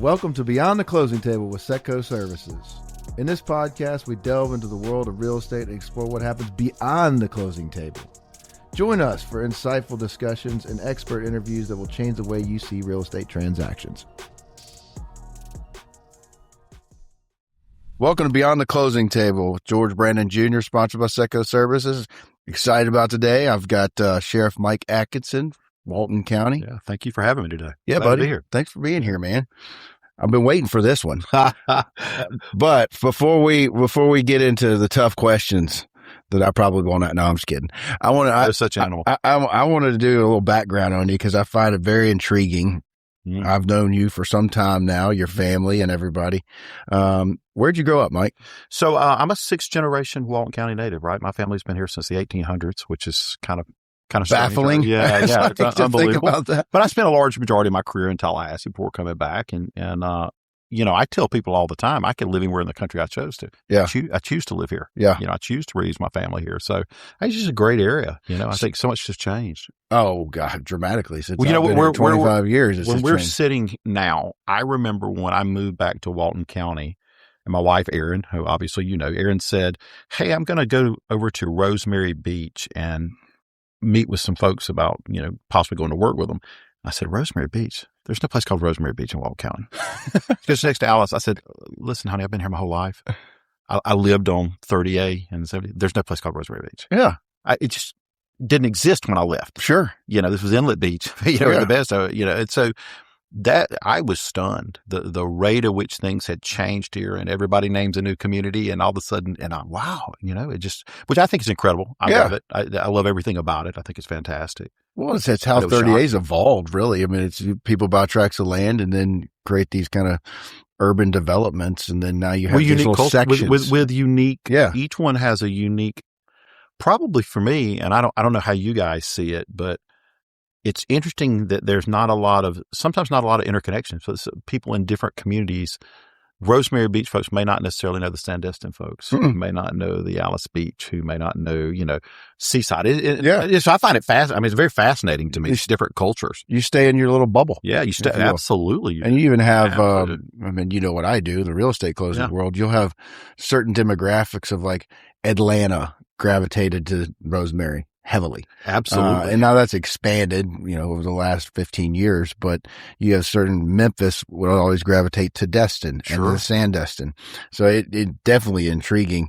Welcome to Beyond the Closing Table with Setco Services. In this podcast, we delve into the world of real estate and explore what happens beyond the closing table. Join us for insightful discussions and expert interviews that will change the way you see real estate transactions. Welcome to Beyond the Closing Table with George Brandon Jr., sponsored by Setco Services. Excited about today. I've got Sheriff Mike Adkinson, Walton County. Yeah, thank you for having me today. Yeah, Glad buddy. to be here. Thanks for being here, man. I've been waiting for this one. But before we get into the tough questions that I probably won't. No, I'm just kidding. You're such an animal. I wanted to do a little background on you because I find it very intriguing. Mm. I've known you for some time now, your family and everybody. Where'd you grow up, Mike? So I'm a sixth generation Walton County native, right? My family's been here since the 1800s, which is kind of baffling. Yeah, it's unbelievable. Think about that. But I spent a large majority of my career in Tallahassee before coming back, and I tell people all the time I could live anywhere in the country I chose to. Yeah, I choose to live here. Yeah, I choose to raise my family here. So it's just a great area. I think so much has changed. Oh God, dramatically since we're 25 years. When we're sitting now, I remember when I moved back to Walton County. And my wife, Erin, who obviously Erin said, "Hey, I'm going to go over to Rosemary Beach and meet with some folks about, possibly going to work with them." I said, "Rosemary Beach? There's no place called Rosemary Beach in Walton County." Just next to Alice, I said, "Listen, honey, I've been here my whole life. I lived on 30A and 70. There's no place called Rosemary Beach." Yeah. It just didn't exist when I left. Sure. This was Inlet Beach, the best of it, and so that I was stunned, the rate at which things had changed here, and everybody names a new community, and all of a sudden, wow, it just, which I think is incredible. I love it. I love everything about it. I think it's fantastic. Well, it's how 30A's evolved, really. I mean, it's people buy tracts of land and then create these kind of urban developments, and then now you have these little sections with unique. Yeah, each one has a unique. Probably for me, and I don't know how you guys see it, but it's interesting that there's sometimes not a lot of interconnections. So people in different communities. Rosemary Beach folks may not necessarily know the Sandestin folks, who may not know the Alice Beach, who may not know, Seaside. So I find it fascinating. I mean, it's very fascinating to me. It's different cultures. You stay in your little bubble. Yeah, you stay. Absolutely. And you even have, what I do, the real estate closing world, you'll have certain demographics of like Atlanta gravitated to Rosemary heavily. Absolutely. And now that's expanded, over the last 15 years, but you have certain Memphis will always gravitate to Destin and to Sandestin. So it definitely intriguing.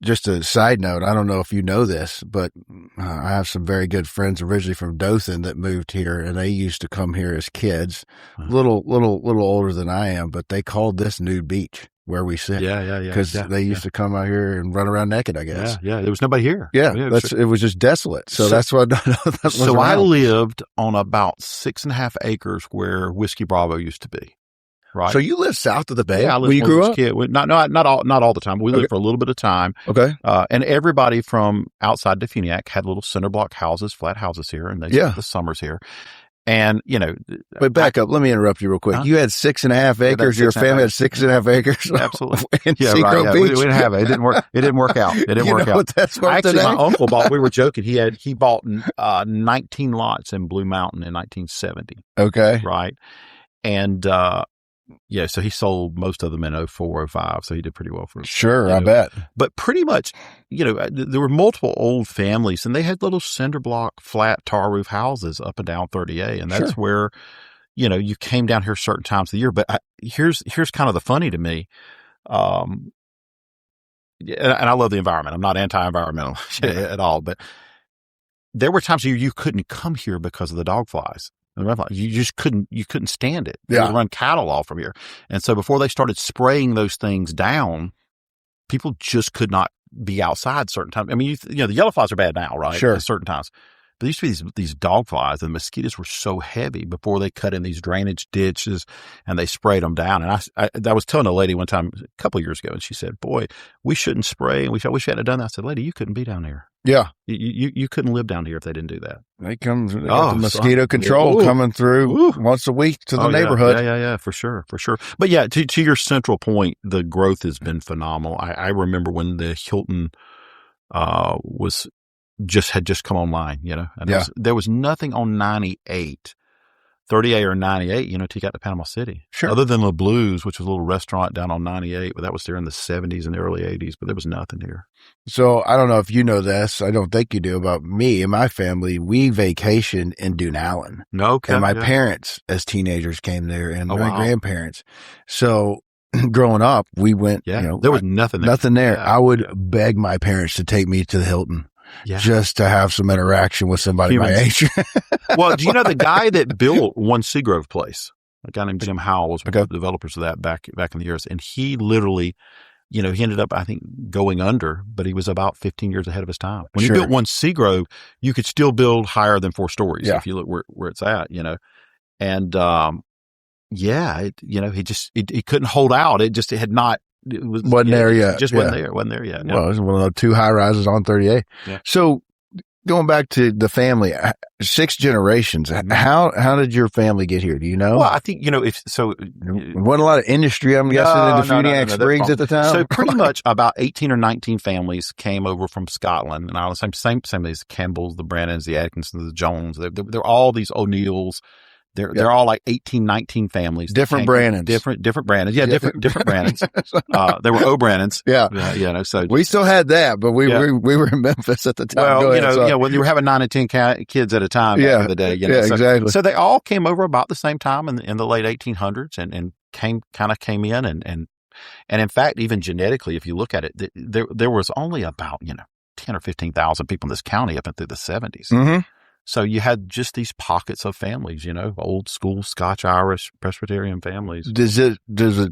Just a side note, I don't know if you know this, but I have some very good friends originally from Dothan that moved here, and they used to come here as kids, little older than I am, but they called this Nude Beach where we sit. Yeah. Because they used to come out here and run around naked, I guess. Yeah. There was nobody here. Yeah. It was just desolate. So that's what I lived on about 6.5 acres where Whiskey Bravo used to be. Right. So you lived south of the bay? Yeah, I lived when you grew up? Kid. Not all the time. But we lived for a little bit of time. Okay. And everybody from outside Defuniak had little cinder block houses, flat houses here, and they spent the summers here. And, But back up. Let me interrupt you real quick. You had 6.5 acres. Your family had 6.5 acres. Absolutely. In Seacrest Beach. We didn't have it. It didn't work. It didn't work out. It didn't work out. That's what actually, my uncle bought, we were joking. He bought 19 lots in Blue Mountain in 1970. Okay. Right. And, so he sold most of them in 04, 05. So he did pretty well for us. Sure, I bet. But pretty much, there were multiple old families, and they had little cinder block, flat tar roof houses up and down 30A. And that's where, you came down here certain times of the year. But here's kind of the funny to me. And I love the environment. I'm not anti-environmental at all. But there were times you couldn't come here because of the dog flies. You just couldn't stand it. They would run cattle off from here. And so before they started spraying those things down, people just could not be outside certain times. I mean, the yellow flies are bad now, right? Sure. At certain times. But there used to be these dog flies, and the mosquitoes were so heavy before they cut in these drainage ditches and they sprayed them down. And I was telling a lady one time a couple of years ago, and she said, "Boy, we shouldn't spray. And we wish we hadn't done that." I said, "Lady, you couldn't be down here. Yeah. You couldn't live down here if they didn't do that." They got the mosquito control coming through once a week to the neighborhood. Yeah, for sure. But yeah, to your central point, the growth has been phenomenal. I remember when the Hilton had just come online, and there was nothing on 98 38 or 98, till you got to Panama City. Sure. Other than Le Blues, which was a little restaurant down on 98, but that was there in the 70s and the early 80s, but there was nothing here. So I don't know if you know this. I don't think you do. About me and my family, we vacationed in Duneallen. Okay. And my parents, as teenagers, came there, and my wow. grandparents. So growing up, we went, there was nothing there. Nothing there. I would beg my parents to take me to the Hilton. Yeah. Just to have some interaction with somebody my age. Well, do you know the guy that built One Seagrove Place? A guy named Jim Howell was one of the developers of that back in the years. And he literally, he ended up, I think, going under, but he was about 15 years ahead of his time. When he built One Seagrove, you could still build higher than 4 stories if you look where it's at, And, he couldn't hold out. It had not. It wasn't there yet. Just wasn't there yet. Well, it was one of the 2 high rises on 38. Yeah. So going back to the family, 6 generations, how did your family get here? Do you know? Well, I think, wasn't a lot of industry, I'm guessing, in the Funiac Springs at the time. So pretty much about 18 or 19 families came over from Scotland, and all the same as the Campbells, the Brannons, the Adkinsons, the Jones. They're all these O'Neills. They're all like 18, 19 families. Different Brannons. Different Brannons. Yeah, different Brannons. They were O'Brannons. Yeah. So we still had that, but we were in Memphis at the time. Well, when you were having 9 and 10 kids at a time back in the day. Exactly. So they all came over about the same time in the late 1800s and came in and in fact, even genetically, if you look at it, there was only about, 10 or 15,000 people in this county up into the 70s. Mm-hmm. So you had just these pockets of families, old school Scotch Irish Presbyterian families. Does it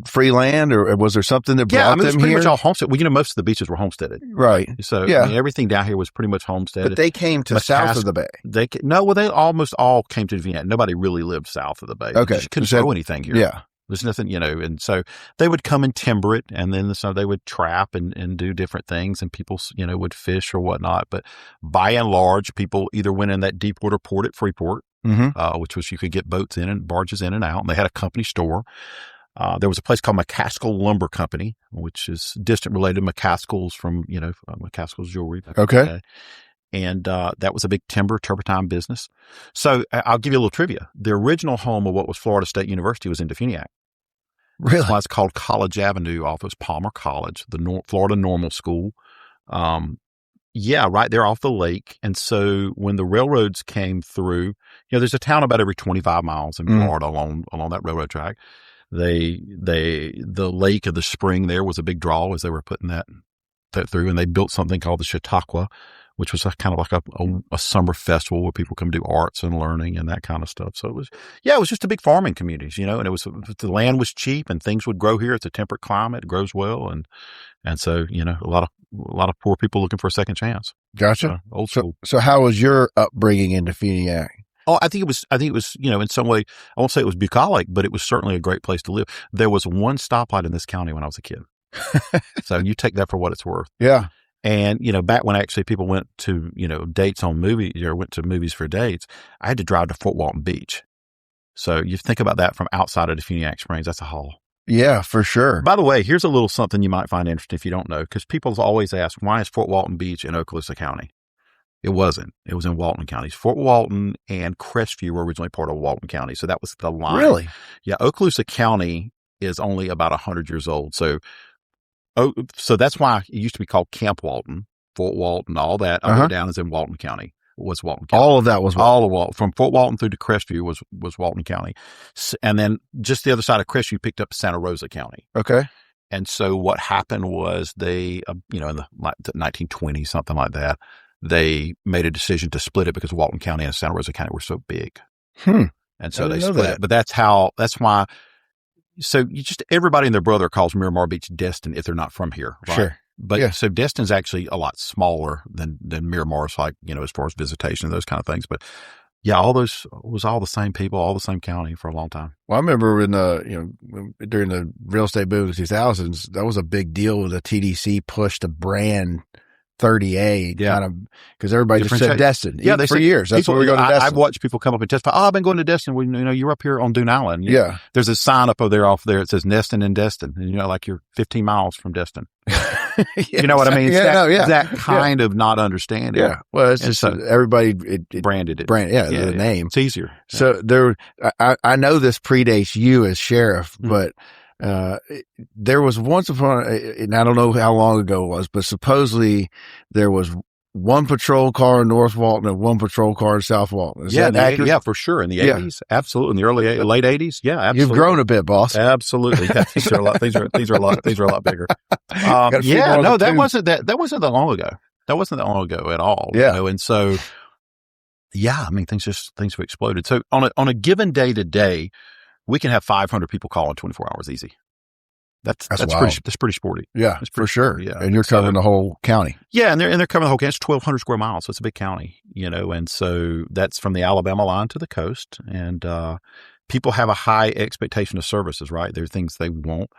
free land, or was there something that brought them here? It was pretty much all homestead. Well, most of the beaches were homesteaded. Right. So everything down here was pretty much homesteaded. But they came to south of the bay. They almost all came to the Vienna. Nobody really lived south of the bay. Okay. You couldn't grow anything here. Yeah. There's nothing, and so they would come and timber it, and then so they would trap and do different things, and people, would fish or whatnot. But by and large, people either went in that deep water port at Freeport, which was you could get boats in and barges in and out, and they had a company store. There was a place called McCaskill Lumber Company, which is distant related to McCaskill's from, McCaskill's jewelry. Okay. And that was a big turpentine business. So I'll give you a little trivia. The original home of what was Florida State University was in Defuniak. Really? That's why it's called College Avenue off of Palmer College, the Florida Normal School. Right there off the lake. And so when the railroads came through, there's a town about every 25 miles in Florida along that railroad track. The lake of the spring there was a big draw as they were putting that through, and they built something called the Chautauqua, which was kind of like a summer festival where people come do arts and learning and that kind of stuff. So it was just a big farming community, and the land was cheap and things would grow here. It's a temperate climate, it grows well. And so, a lot of poor people looking for a second chance. Gotcha. Old school. So how was your upbringing in Defuniak? Oh, I think it was, in some way, I won't say it was bucolic, but it was certainly a great place to live. There was one stoplight in this county when I was a kid. So you take that for what it's worth. Yeah. And, back when actually people went to, dates on movies or went to movies for dates, I had to drive to Fort Walton Beach. So you think about that from outside of the Funiac Springs, that's a haul. Yeah, for sure. By the way, here's a little something you might find interesting if you don't know, because people always ask, why is Fort Walton Beach in Okaloosa County? It wasn't. It was in Walton County. Fort Walton and Crestview were originally part of Walton County. So that was the line. Really? Yeah. Okaloosa County is only about 100 years old. So that's why it used to be called Camp Walton, Fort Walton, all that. All the way down is in Walton County. Was Walton County. All of that was Walton. All of Walton. From Fort Walton through to Crestview was Walton County. And then just the other side of Crestview picked up Santa Rosa County. Okay. And so what happened was they, in the 1920s, something like that, they made a decision to split it because Walton County and Santa Rosa County were so big. And so they split it. But that's why. So everybody and their brother calls Miramar Beach Destin if they're not from here. Right? Sure. But so Destin's actually a lot smaller than Miramar's, like, as far as visitation and those kind of things. But yeah, all those was all the same people, all the same county for a long time. Well, I remember during the real estate boom of the 2000s, that was a big deal with the TDC push to brand 30A kind of, because everybody just said Destin. Yeah, for years. That's where we go to Destin. I've watched people come up and testify, I've been going to Destin. Well, you're up here on Dune Island. Yeah. There's a sign up over there off there. It says Neston and Destin. And like you're 15 miles from Destin. You know what I mean? That kind of not understanding. Yeah. Well, it's just everybody branded it. The name. It's easier. So I know this predates you as sheriff, but there was once upon, and I don't know how long ago it was, but supposedly there was one patrol car in North Walton and one patrol car in South Walton. Is that accurate? Yeah, for sure. In the 80s. Absolutely. In the late 80s. Yeah, absolutely. You've grown a bit, boss. Absolutely. Yeah, these are a lot bigger. That wasn't that long ago. That wasn't that long ago at all. Yeah. And so, things have exploded. So on a given day to day, we can have 500 people calling 24 hours easy. That's pretty sporty. Yeah, for sure. Yeah. And you're covering the whole county. Yeah. And they're covering the whole county. It's 1,200 square miles. So it's a big county, and so that's from the Alabama line to the coast. And, people have a high expectation of services, right? There are things they want.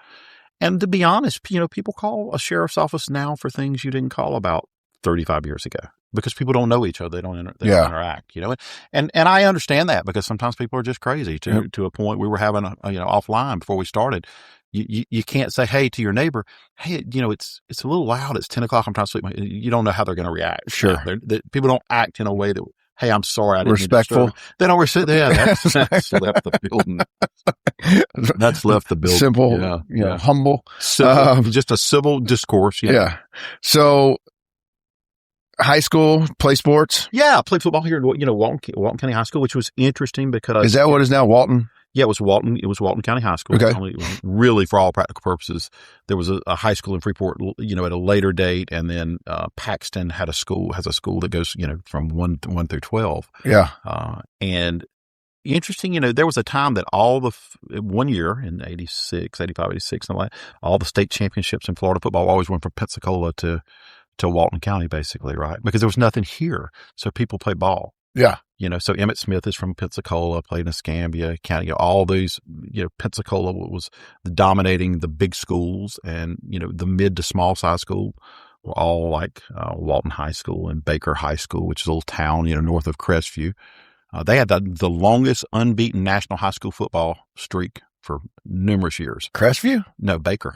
And to be honest, people call a sheriff's office now for things you didn't call about 35 years ago. Because people don't know each other, they don't interact, and I understand that because sometimes people are just crazy to a point. We were having offline before we started. You can't say, hey, to your neighbor, hey, it's a little loud. It's 10 o'clock. I'm trying to sleep. You don't know how they're going to react. Sure. People don't act in a way that, hey, I'm sorry. I didn't respectful. They don't respect. Yeah, that's left the building. That's left the building. Simple, humble. Just a civil discourse. Yeah. So, high school, play sports? Yeah, I played football here in Walton County High School, which was interesting because... Is that what is now Walton? Yeah, it was Walton. It was Walton County High School. Okay. Really, for all practical purposes, there was a high school in Freeport, at a later date, and then Paxton has a school that goes, from 1 through 12. Yeah. And interesting, there was a time that one year in 85, 86, all the state championships in Florida football always went from Pensacola to Walton County, basically, right? Because there was nothing here. So people play ball. Yeah. So Emmett Smith is from Pensacola, played in Escambia County, all these, Pensacola was dominating the big schools, and, the mid to small size school were all like Walton High School and Baker High School, which is a little town, north of Crestview. They had the longest unbeaten national high school football streak for numerous years. Crestview? No, Baker.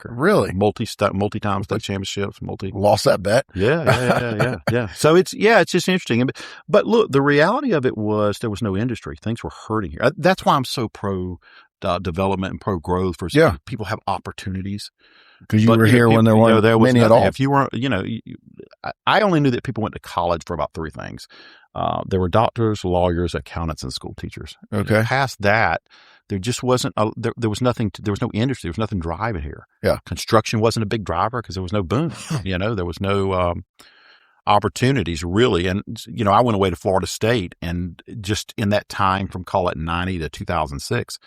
Really? Multi-time state championships. Lost that bet? Yeah. So it's just interesting. But look, the reality of it was there was no industry. Things were hurting here. That's why I'm so pro development and pro growth. People have opportunities. Because you were here when there weren't many at all. If you weren't, I only knew that people went to college for about three things. There were doctors, lawyers, accountants, and school teachers. Okay. Past that, there just wasn't, there was nothing, there was no industry, there was nothing driving here. Yeah. Construction wasn't a big driver because there was no boom, there was no opportunities really. And, I went away to Florida State, and just in that time from call it 90 to 2006,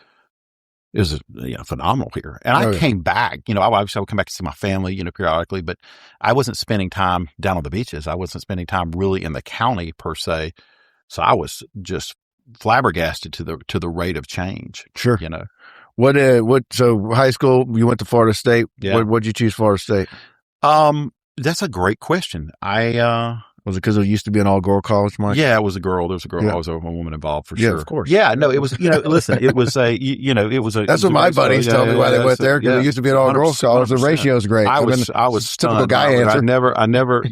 it was phenomenal here. And I came back, obviously I would come back to see my family, periodically, but I wasn't spending time down on the beaches. I wasn't spending time really in the county per se. So I was just flabbergasted to the rate of change. Sure. So high school, you went to Florida State. Yeah. What'd you choose Florida State? That's a great question. Was it because it used to be an all-girl college, Mike? Yeah, it was a girl. There was a girl. Yeah. I was a woman involved for sure. Yeah, of course. Yeah, no, it was, listen, it was it was a. That's what my buddies tell me why they went there, because it used to be an all-girls college. The ratio's great. I was typical guy answer. I never,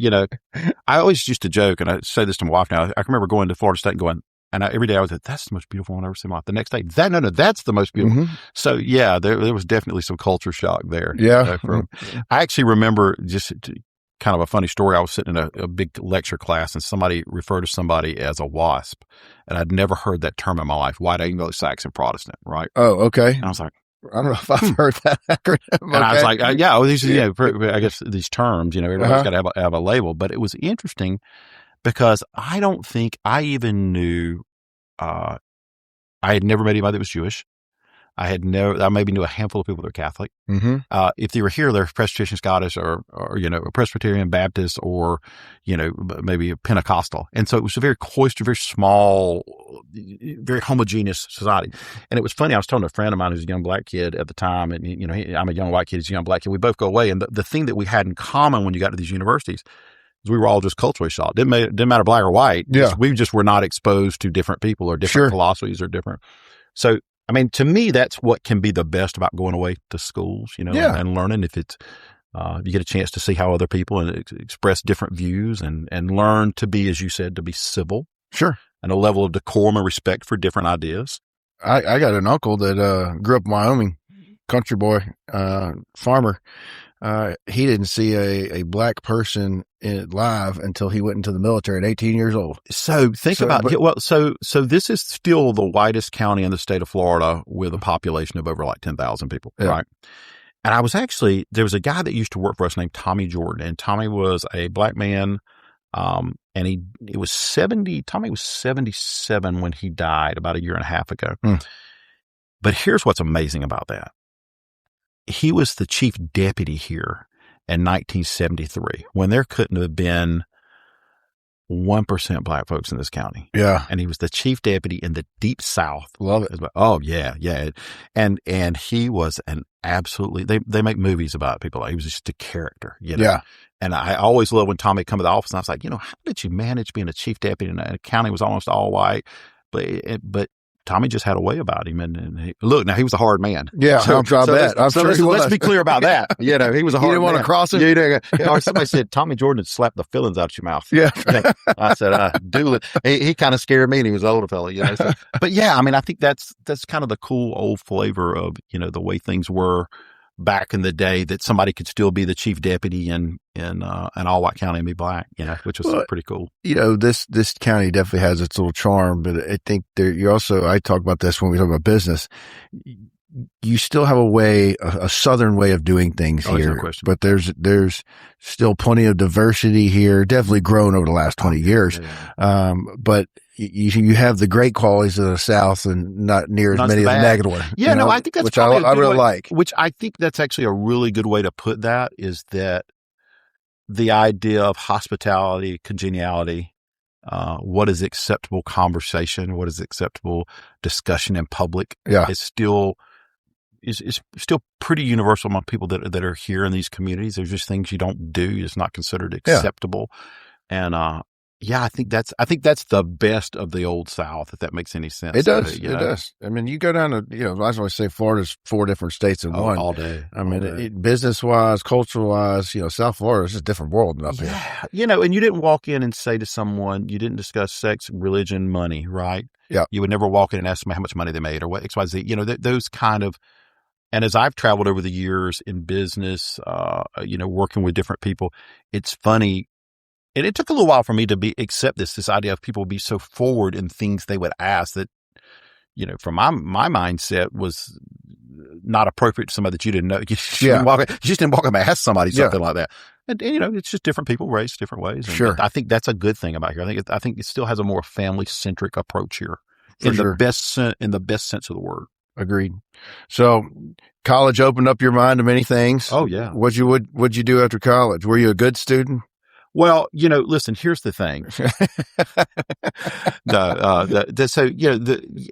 I always used to joke, and I say this to my wife now. I can remember going to Florida State and going, and every day I was like, that's the most beautiful one I've ever seen in my life. The next day, that's the most beautiful. Mm-hmm. So yeah, there was definitely some culture shock there. Yeah. I actually remember just kind of a funny story. I was sitting in a big lecture class, and somebody referred to somebody as a WASP, and I'd never heard that term in my life. White Anglo-Saxon Protestant, right? Oh, okay. And I was like, I don't know if I've heard that acronym. And I was like, I guess these terms, everybody's got to have a label. But it was interesting because I don't think I even knew, I had never met anybody that was Jewish. I maybe knew a handful of people that were Catholic. Mm-hmm. If they were here, they're Presbyterian, Scottish, or a Presbyterian, Baptist, or maybe a Pentecostal. And so it was a very cloistered, very small, very homogeneous society. And it was funny. I was telling a friend of mine who's a young black kid at the time, and I'm a young white kid, he's a young black kid. We both go away, and the thing that we had in common when you got to these universities is we were all just culturally shocked. Didn't matter black or white. Yeah. We just were not exposed to different people or different philosophies or different. So, I mean, to me, that's what can be the best about going away to schools, and learning. If it's, you get a chance to see how other people and express different views and learn to be, as you said, to be civil. Sure. And a level of decorum and respect for different ideas. I got an uncle that grew up in Wyoming, country boy, farmer. He didn't see a black person live until he went into the military at 18 years old. So so this is still the whitest county in the state of Florida with a population of over like 10,000 people, right? And there was a guy that used to work for us named Tommy Jordan, and Tommy was a black man. And Tommy was 77 when he died about a year and a half ago. But here's what's amazing about that. He was the chief deputy here in 1973 when there couldn't have been 1% black folks in this county. Yeah. And he was the chief deputy in the deep South. Love it. Oh yeah. Yeah. And he was an absolutely, they make movies about people. He was just a character, Yeah. And I always loved when Tommy would come to the office and I was like, how did you manage being a chief deputy in a county was almost all white? But Tommy just had a way about him. And he was a hard man. Yeah, I'm sure he was. Let's be clear about that. He was a hard man. You didn't want to cross him? Or somebody said, Tommy Jordan had slapped the fillings out of your mouth. Yeah. I said, do it. He kind of scared me and he was an older fellow, So, but yeah, I mean, I think that's kind of the cool old flavor of, the way things were back in the day, that somebody could still be the chief deputy in an all white county and be black, which was pretty cool. This county definitely has its little charm, but I think I talk about this when we talk about business. You still have a Southern way of doing things here, no question. But there's still plenty of diversity here, definitely grown over the last 20 years. Yeah. But you have the great qualities of the South and not near as many of the negative ones. Yeah, I think that's which I really like. Which I think that's actually a really good way to put that, is that the idea of hospitality, congeniality, what is acceptable conversation, what is acceptable discussion in public, is still pretty universal among people that are here in these communities. There's just things you don't do; it's not considered acceptable, and I think that's the best of the old South, if that makes any sense. It does. It does. I mean, you go down to, I always say Florida's 4 different states in one. All day. I mean, business wise, cultural wise, South Florida is just a different world than up here. And you didn't walk in and say to someone, you didn't discuss sex, religion, money, right? Yeah. You would never walk in and ask them how much money they made or what XYZ, those kind of. And as I've traveled over the years in business, working with different people, it's funny. And it took a little while for me to accept this idea of people be so forward in things they would ask that, from my mindset was not appropriate to somebody that you didn't know. You just didn't walk up and ask somebody something like that. And it's just different people raised different ways. And sure. I think that's a good thing about here. I think it still has a more family centric approach here the best sense of the word. Agreed. So college opened up your mind to many things. Oh yeah. What'd you do after college? Were you a good student? Well, listen, here's the thing.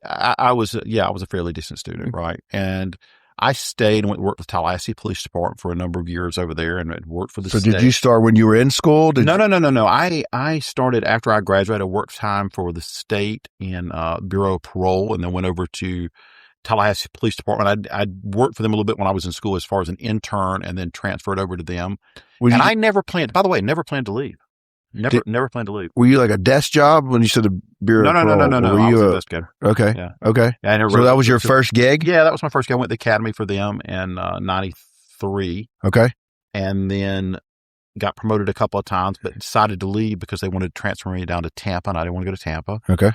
I was a fairly decent student, right? And I stayed and went to work with the Tallahassee Police Department for a number of years over there and worked for the state. So did you start when you were in school? No. I started after I graduated. I worked time for the state in Bureau of Parole, and then went over to Tallahassee Police Department. I worked for them a little bit when I was in school as far as an intern, and then transferred over to them. I never planned to leave. Never planned to leave. Were you like a desk job when you said the Bureau of Parole? No. I was an investigator. Okay. Yeah. Okay. So that was your first gig? Yeah, that was my first gig. I went to the academy for them in 93. Okay. And then got promoted a couple of times, but decided to leave because they wanted to transfer me down to Tampa, and I didn't want to go to Tampa. Okay.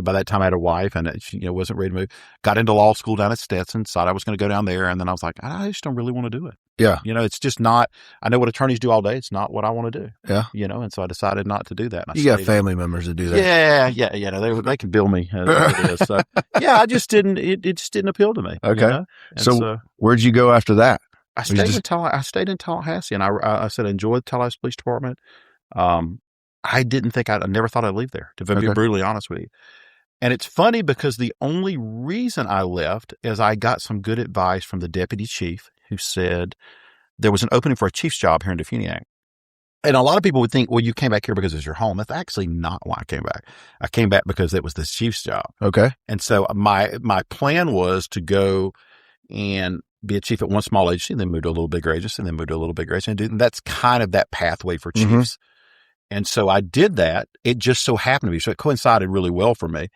By that time I had a wife, and she wasn't ready to move. Got into law school down at Stetson, decided I was going to go down there, and then I was like, I just don't really want to do it. Yeah. It's just not, I know what attorneys do all day. It's not what I want to do. Yeah. And so I decided not to do that. You got family members that do that. Yeah. They can bill me as it is. So yeah, I just didn't, it just didn't appeal to me. Okay. So where'd you go after that? I stayed in Tallahassee, and I said I enjoyed the Tallahassee Police Department. I never thought I'd leave there, to be brutally honest with you. And it's funny because the only reason I left is I got some good advice from the deputy chief, who said there was an opening for a chief's job here in Defuniak. And a lot of people would think, well, you came back here because it's your home. That's actually not why I came back. I came back because it was the chief's job. Okay. And so my plan was to go and be a chief at one small agency, and then move to a little bigger agency, and then move to a little bigger agency. And that's kind of that pathway for chiefs. Mm-hmm. And so I did that. It just so happened to be, so it coincided really well for me.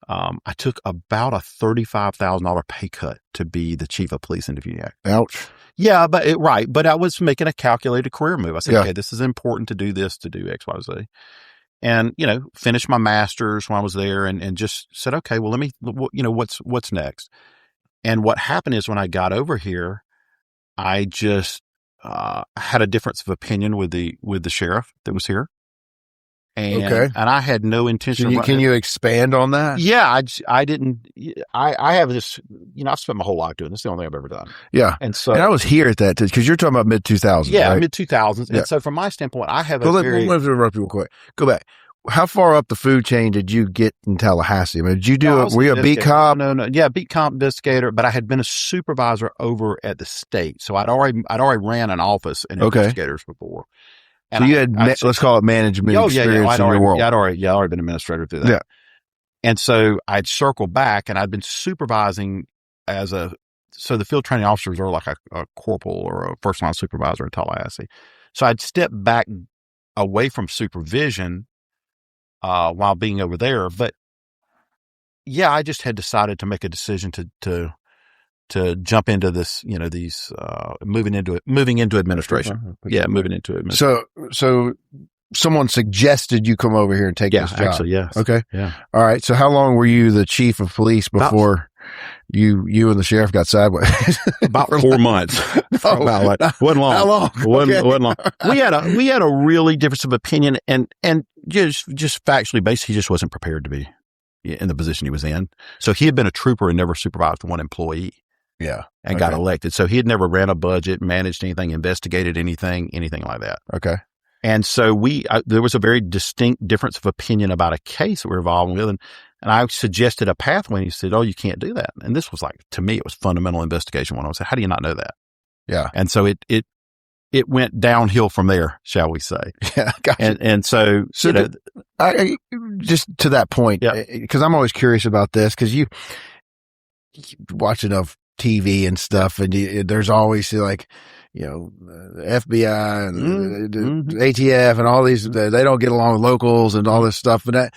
I took about a $35,000 pay cut to be the chief of police in Defuniak. Ouch. Yeah, but I was making a calculated career move. I said, okay, this is important to do this, to do X, Y, Z. And, finished my master's when I was there, and just said, okay, well, let me, what's next? And what happened is when I got over here, I just had a difference of opinion with the sheriff that was here. And I had no intention. Can you expand on that? Yeah, I didn't. I have this. I've spent my whole life doing this. It's the only thing I've ever done. Yeah, and I was here at that because you're talking about mid 2000s. Yeah, right? mid 2000s. Yeah. And so from my standpoint, I have let me interrupt you real quick. Go back. How far up the food chain did you get in Tallahassee? I mean, did you were you a beat cop? No. Yeah, beat cop investigator, but I had been a supervisor over at the state. So I'd already ran an office in investigators before. And so you had, let's call it management experience in your world. I'd already been administrator through that. Yeah. And so I'd circled back, and I'd been supervising so the field training officers are like a corporal or a first line supervisor in Tallahassee. So I'd step back away from supervision while being over there. But yeah, I just had decided to make a decision to jump into this, moving into administration. Yeah, moving into administration. So someone suggested you come over here and take this job. Actually, yes. Okay. Yeah. All right. So how long were you the chief of police before you and the sheriff got sideways? About 4 months. Wasn't long. How long? Wasn't long. We had a really difference of opinion, and just factually based, he just wasn't prepared to be in the position he was in. So he had been a trooper and never supervised one employee. Yeah. And got elected. So he had never ran a budget, managed anything, investigated anything like that. Okay. And so there was a very distinct difference of opinion about a case that we're involved with. And I suggested a pathway, and he said, oh, you can't do that. And this was to me, it was fundamental investigation when I was like, how do you not know that? Yeah. And so it went downhill from there, shall we say. Yeah. Gotcha. And so I just to that point, because I'm always curious about this, because you watch enough TV and stuff, and there's always the FBI and the ATF and all these, they don't get along with locals and all this stuff. But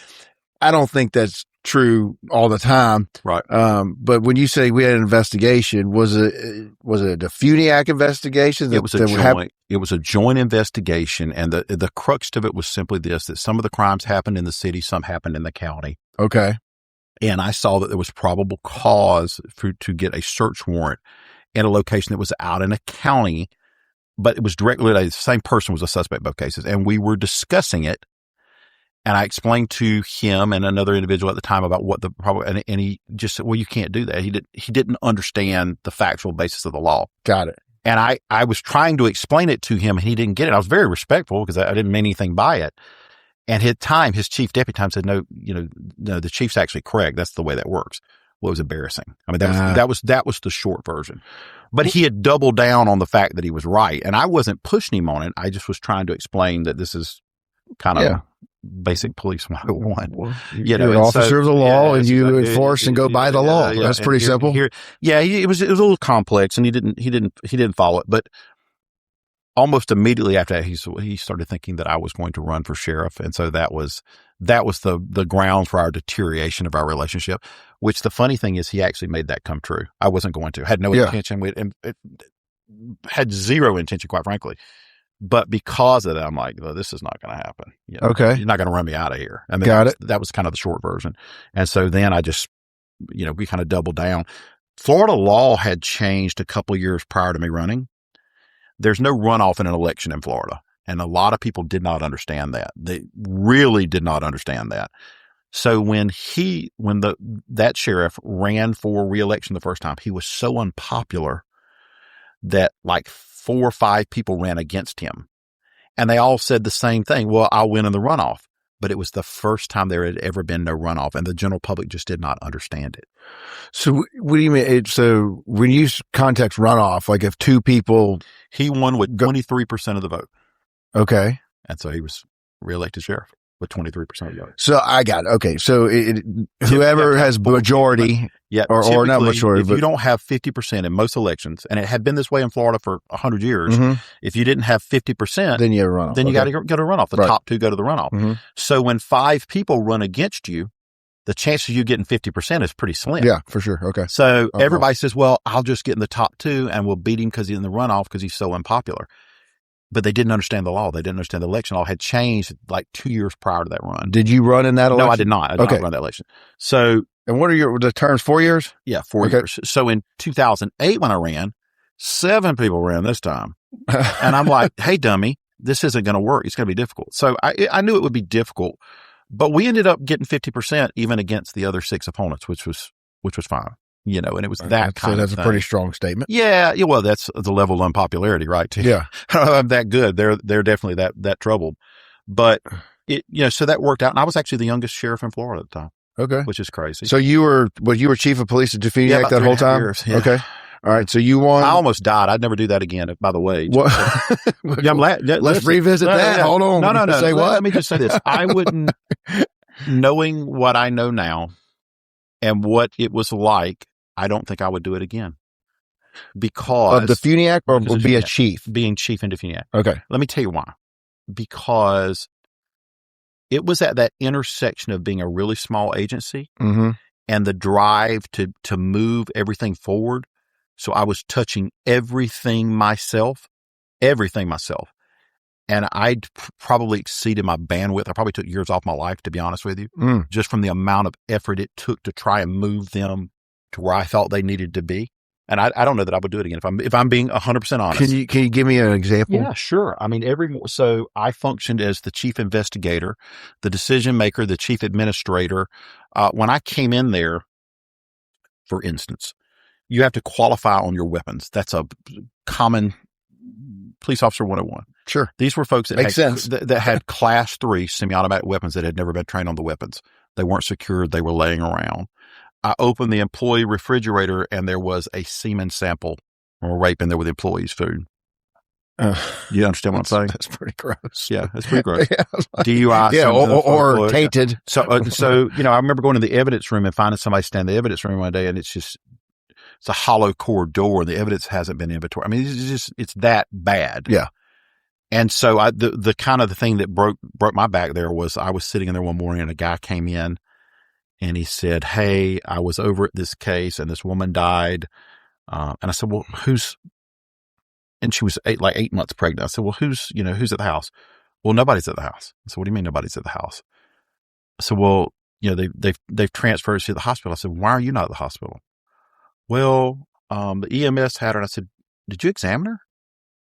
I don't think that's true all the time. Right. But when you say we had an investigation, was it a Defuniak investigation? It was a joint investigation. And the crux of it was simply this, that some of the crimes happened in the city, some happened in the county. Okay. And I saw that there was probable cause to get a search warrant in a location that was out in a county, but it was directly related. The same person was a suspect in both cases. And we were discussing it. And I explained to him and another individual at the time about what the problem, and he just said, well, you can't do that. He didn't understand the factual basis of the law. Got it. And I was trying to explain it to him, and he didn't get it. I was very respectful because I didn't mean anything by it. And his chief deputy said, no, the chief's actually correct. That's the way that works. Well, it was embarrassing. I mean, that was the short version, but he had doubled down on the fact that he was right. And I wasn't pushing him on it. I just was trying to explain that this is kind of basic police 101. Well, you're an officer of the law, and you enforce and go by the law. Yeah, that's pretty simple. It was a little complex, and he didn't follow it, but almost immediately after that, he started thinking that I was going to run for sheriff. And so that was the grounds for our deterioration of our relationship, which the funny thing is he actually made that come true. I wasn't going to, had no intention. Had zero intention, quite frankly. But because of that, I'm like, well, this is not going to happen. Okay. You're not going to run me out of here. I mean, that was kind of the short version. And so then I just, we kind of doubled down. Florida law had changed a couple of years prior to me running. there's no runoff in an election in Florida. And a lot of people did not understand that. They really did not understand that. So when that sheriff ran for re-election the first time, he was so unpopular that like 4 or 5 people ran against him. And they all said the same thing. Well, I'll win in the runoff. But it was the first time there had ever been no runoff, and the general public just did not understand it. So what do you mean? So when you context runoff, like if 2 people... He won with 23% of the vote. Okay. And so he was reelected sheriff with 23% of the vote. So I got it. Okay. So whoever has majority, or not majority, if you don't have 50% in most elections, and it had been this way in Florida for 100 years, if you didn't have 50%, then you have a runoff. Then you got to go to runoff. The top 2 go to the runoff. So when 5 people run against you, the chance of you getting 50% is pretty slim. Yeah, for sure. Okay. So everybody says, well, I'll just get in the top 2 and we'll beat him because he's in the runoff because he's so unpopular. But they didn't understand the law. They didn't understand the election law had changed like 2 years prior to that run. Did you run in that election? No, I did not. I did not run that election. So, and what are the terms? 4 years? Yeah, 4 years. So in 2008, when I ran, 7 people ran this time. And I'm like, hey, dummy, this isn't going to work. It's going to be difficult. So I knew it would be difficult, but we ended up getting 50% even against the other 6 opponents, which was fine. You know, and it was that kind of thing. So that's a pretty strong statement. Yeah. Well, that's the level of unpopularity, right? Yeah. I'm that good. They're definitely that troubled. But so that worked out. And I was actually the youngest sheriff in Florida at the time. Okay. Which is crazy. So you were chief of police at Defuniac that whole time? Years, yeah. Okay. All right. So you won. I almost died. I'd never do that again, by the way. Let's revisit that. Hold on. No. Say what? Let me just say this. I wouldn't, knowing what I know now and what it was like, I don't think I would do it again. Because of Defuniac or be a chief? Being chief in Defuniac. Okay. Let me tell you why. Because it was at that intersection of being a really small agency and the drive to move everything forward. So I was touching everything myself. And I probably exceeded my bandwidth. I probably took years off my life, to be honest with you, just from the amount of effort it took to try and move them to where I thought they needed to be. And I don't know that I would do it again if I'm being 100% honest. Can you give me an example? Yeah, sure. I mean, so I functioned as the chief investigator, the decision maker, the chief administrator. When I came in there, for instance, you have to qualify on your weapons. That's a common police officer 101. Sure. These were folks that had class 3 semi-automatic weapons that had never been trained on the weapons. They weren't secured. They were laying around. I opened the employee refrigerator and there was a semen sample or rape in there with employees' food. You understand what I'm saying? That's pretty gross. Yeah, that's pretty gross. DUI. Yeah, or tainted. So, I remember going to the evidence room and finding somebody standing in the evidence room one day, and it's a hollow core door, and the evidence hasn't been inventoried. I mean, it's that bad. Yeah. And so the kind of the thing that broke my back there was I was sitting in there one morning and a guy came in and he said, hey, I was over at this case and this woman died. And I said, well, and she was 8 months pregnant. I said, well, who's at the house? Well, nobody's at the house. I said, what do you mean nobody's at the house? I said, well, they've transferred us to the hospital. I said, why are you not at the hospital? Well, the EMS had her. And I said, did you examine her?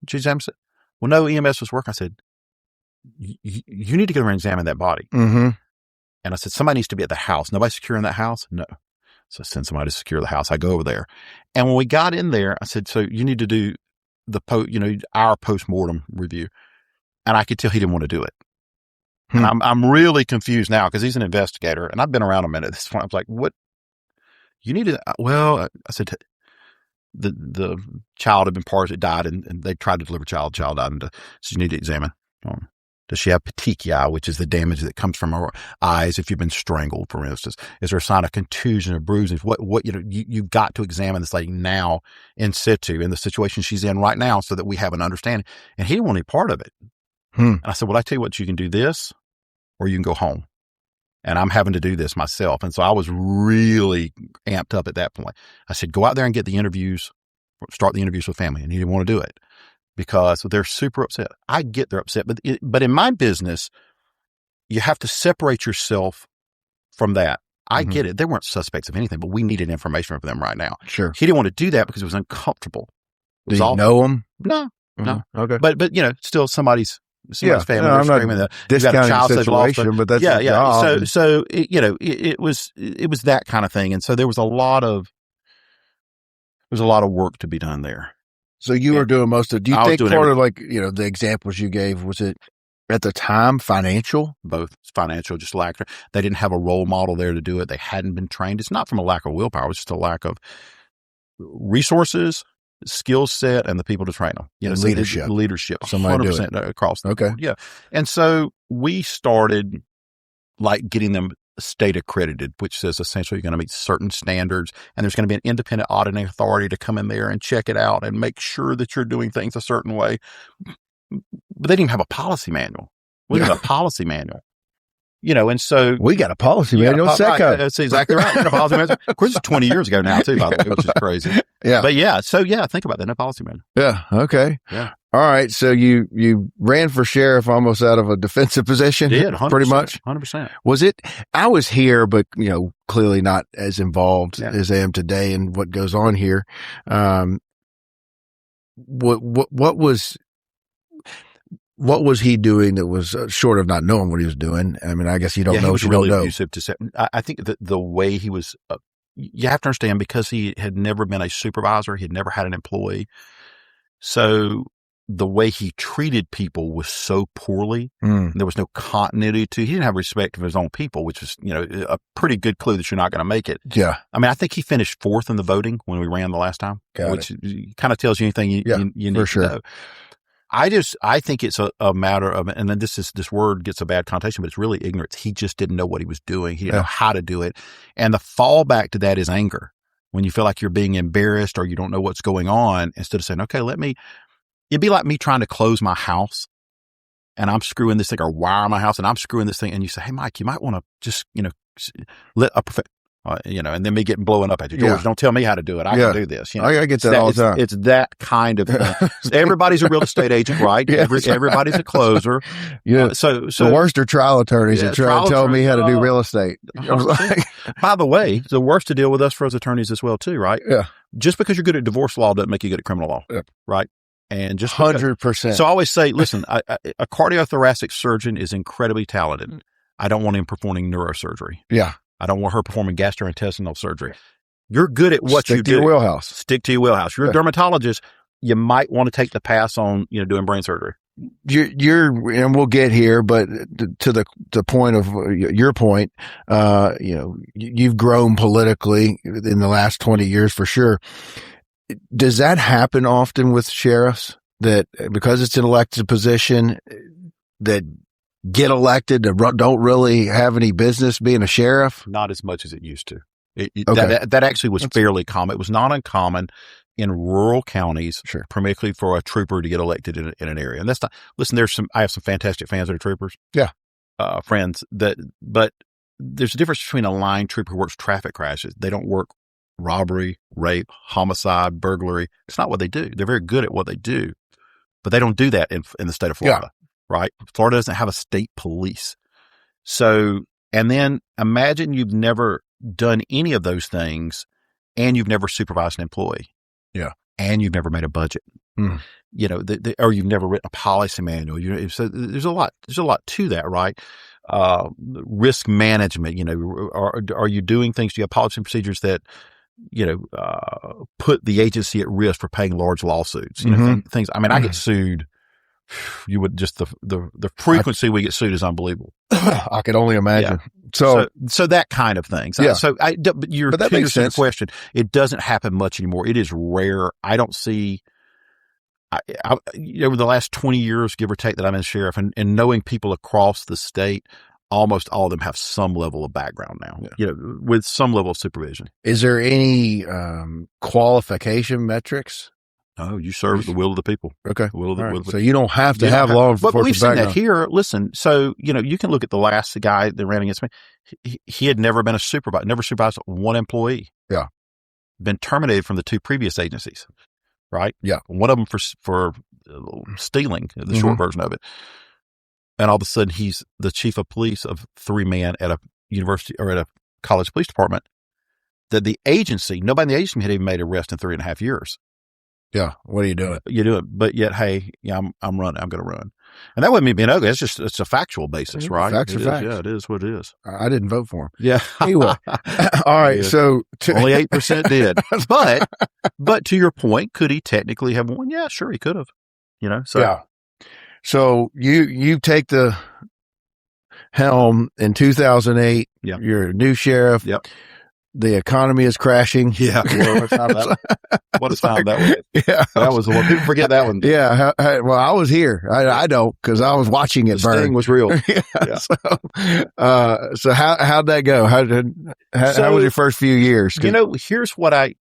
Did you examine her? Well, no, EMS was working. I said, you need to go over and examine that body. Mm-hmm. And I said, somebody needs to be at the house. Nobody securing that house? No. So I send somebody to secure the house. I go over there. And when we got in there, I said, so you need to do our postmortem review. And I could tell he didn't want to do it. And I'm really confused now because he's an investigator and I've been around a minute at this point. I was like, what? You need to, I said, the child had been partially died and they tried to deliver child died. And so you need to examine. Does she have petechiae, which is the damage that comes from her eyes if you've been strangled, for instance? Is there a sign of contusion or bruising? You've got to examine this lady now in situ in the situation she's in right now so that we have an understanding. And he didn't want any part of it. And I said, well, I tell you what, you can do this or you can go home. And I'm having to do this myself. And so I was really amped up at that point. I said, go out there and get the interviews, start the interviews with family. And he didn't want to do it because they're super upset. I get they're upset, but in my business, you have to separate yourself from that. I get it. They weren't suspects of anything, but we needed information from them right now. Sure. He didn't want to do that because it was uncomfortable. Did you know him? No. No. Okay. But still somebody's family. No, I'm not screaming that discounting child the situation, but that's yeah. job. So it was that kind of thing, and so there was a lot of work to be done there. So you were doing most of. Do you think part everything. of like the examples you gave, was it at the time financial? Both financial, just lack. They didn't have a role model there to do it. They hadn't been trained. It's not from a lack of willpower. It's just a lack of resources, skill set, and the people to train them. Leadership. 100% across the board. Yeah. And so we started like getting them state accredited, which says essentially you're going to meet certain standards, and there's going to be an independent auditing authority to come in there and check it out and make sure that you're doing things a certain way. But they didn't even have a policy manual. We didn't have a policy manual. And so we got a policy manual. Setco. That's exactly right. A policy manual. Of course, it's 20 years ago now too, by the way, which is crazy. Yeah. But think about that. No policy manual. Yeah. Okay. Yeah. All right. So you ran for sheriff almost out of a defensive position. Did, pretty much. 100%. Was it? I was here, but clearly not as involved as I am today in what goes on here. What was he doing that was short of not knowing what he was doing? I mean, I guess you don't know what you don't know. Abusive I think that the way he was, you have to understand, because he had never been a supervisor, he had never had an employee. So the way he treated people was so poorly. There was no continuity he didn't have respect for his own people, which was, a pretty good clue that you're not going to make it. Yeah. I mean, I think he finished 4th in the voting when we ran the last time, which kind of tells you anything you need to know. I think it's a matter of, and then this word gets a bad connotation, but it's really ignorance. He just didn't know what he was doing. He didn't know how to do it. And the fallback to that is anger. When you feel like you're being embarrassed or you don't know what's going on, instead of saying, okay, it'd be like me trying to close my house and I'm screwing this thing, or wire my house and I'm screwing this thing. And you say, hey, Mike, you might want to just, let a and then me getting blowing up at you. George, don't tell me how to do it. I can do this. I get that all the time. It's that kind of thing. Everybody's a real estate agent, right? Everybody's a closer. So the worst are trial attorneys that try to tell me how to do real estate. By the way, the worst to deal with us for as attorneys as well, too, right? Yeah. Just because you're good at divorce law doesn't make you good at criminal law, right? And just 100%. So I always say, listen, a cardiothoracic surgeon is incredibly talented. I don't want him performing neurosurgery. Yeah. I don't want her performing gastrointestinal surgery. You're good at what you do. Stick to your wheelhouse. Stick to your wheelhouse. You're a dermatologist. You might want to take the pass on, doing brain surgery. And we'll get here, but to the point of your point, you've grown politically in the last 20 years for sure. Does that happen often with sheriffs, that because it's an elected position that get elected that don't really have any business being a sheriff? Not as much as it used to. That actually was fairly common. It was not uncommon in rural counties, primarily for a trooper to get elected in an area. And that's not, listen, I have some fantastic fans that are troopers. Yeah. Friends but there's a difference between a line trooper who works traffic crashes. They don't work robbery, rape, homicide, burglary. It's not what they do. They're very good at what they do, but they don't do that in the state of Florida. Right? Florida doesn't have a state police. So, and then imagine you've never done any of those things and you've never supervised an employee. Yeah. And you've never made a budget. Or you've never written a policy manual. So there's a lot to that, right? Risk management, are you doing things? Do you have policy and procedures that, put the agency at risk for paying large lawsuits? Things. I mean, I get sued. You would just the frequency we get sued is unbelievable. I could only imagine. Yeah. So that kind kind of. So but that makes sense. Question. It doesn't happen much anymore. It is rare. I don't see. Over the last 20 years, give or take, that I'm in sheriff, and knowing people across the state, almost all of them have some level of background now. With some level of supervision. Is there any qualification metrics? No, you serve the will of the people. Okay. Will of the So you don't have to have law enforcement background. But we've seen that here. Listen, so, you can look at the last guy that ran against me. He had never been a supervisor, never supervised one employee. Yeah. Been terminated from the 2 previous agencies. Right? Yeah. One of them for stealing, the short version of it. And all of a sudden he's the chief of police of 3 men at a university or at a college police department that nobody in the agency had even made an arrest in 3.5 years. Yeah. What are you doing? You do it, but yet, hey, yeah, I'm running. I'm going to run. And that wouldn't mean being ugly. It's a factual basis, right? Facts are facts. Yeah, it is what it is. I didn't vote for him. Yeah. Anyway. All right. Yeah. So only 8% did. But to your point, could he technically have won? Yeah, sure. He could have, so. Yeah. So you take the helm in 2008. Yep. You're a new sheriff. Yep. The economy is crashing. Yeah. What a time that was. Yeah. That was the one. People forget that one. Yeah. Well, I was here. I don't, because I was watching it burn. The sting was real. Yeah. So how'd that go? How was your first few years? Here's what I'd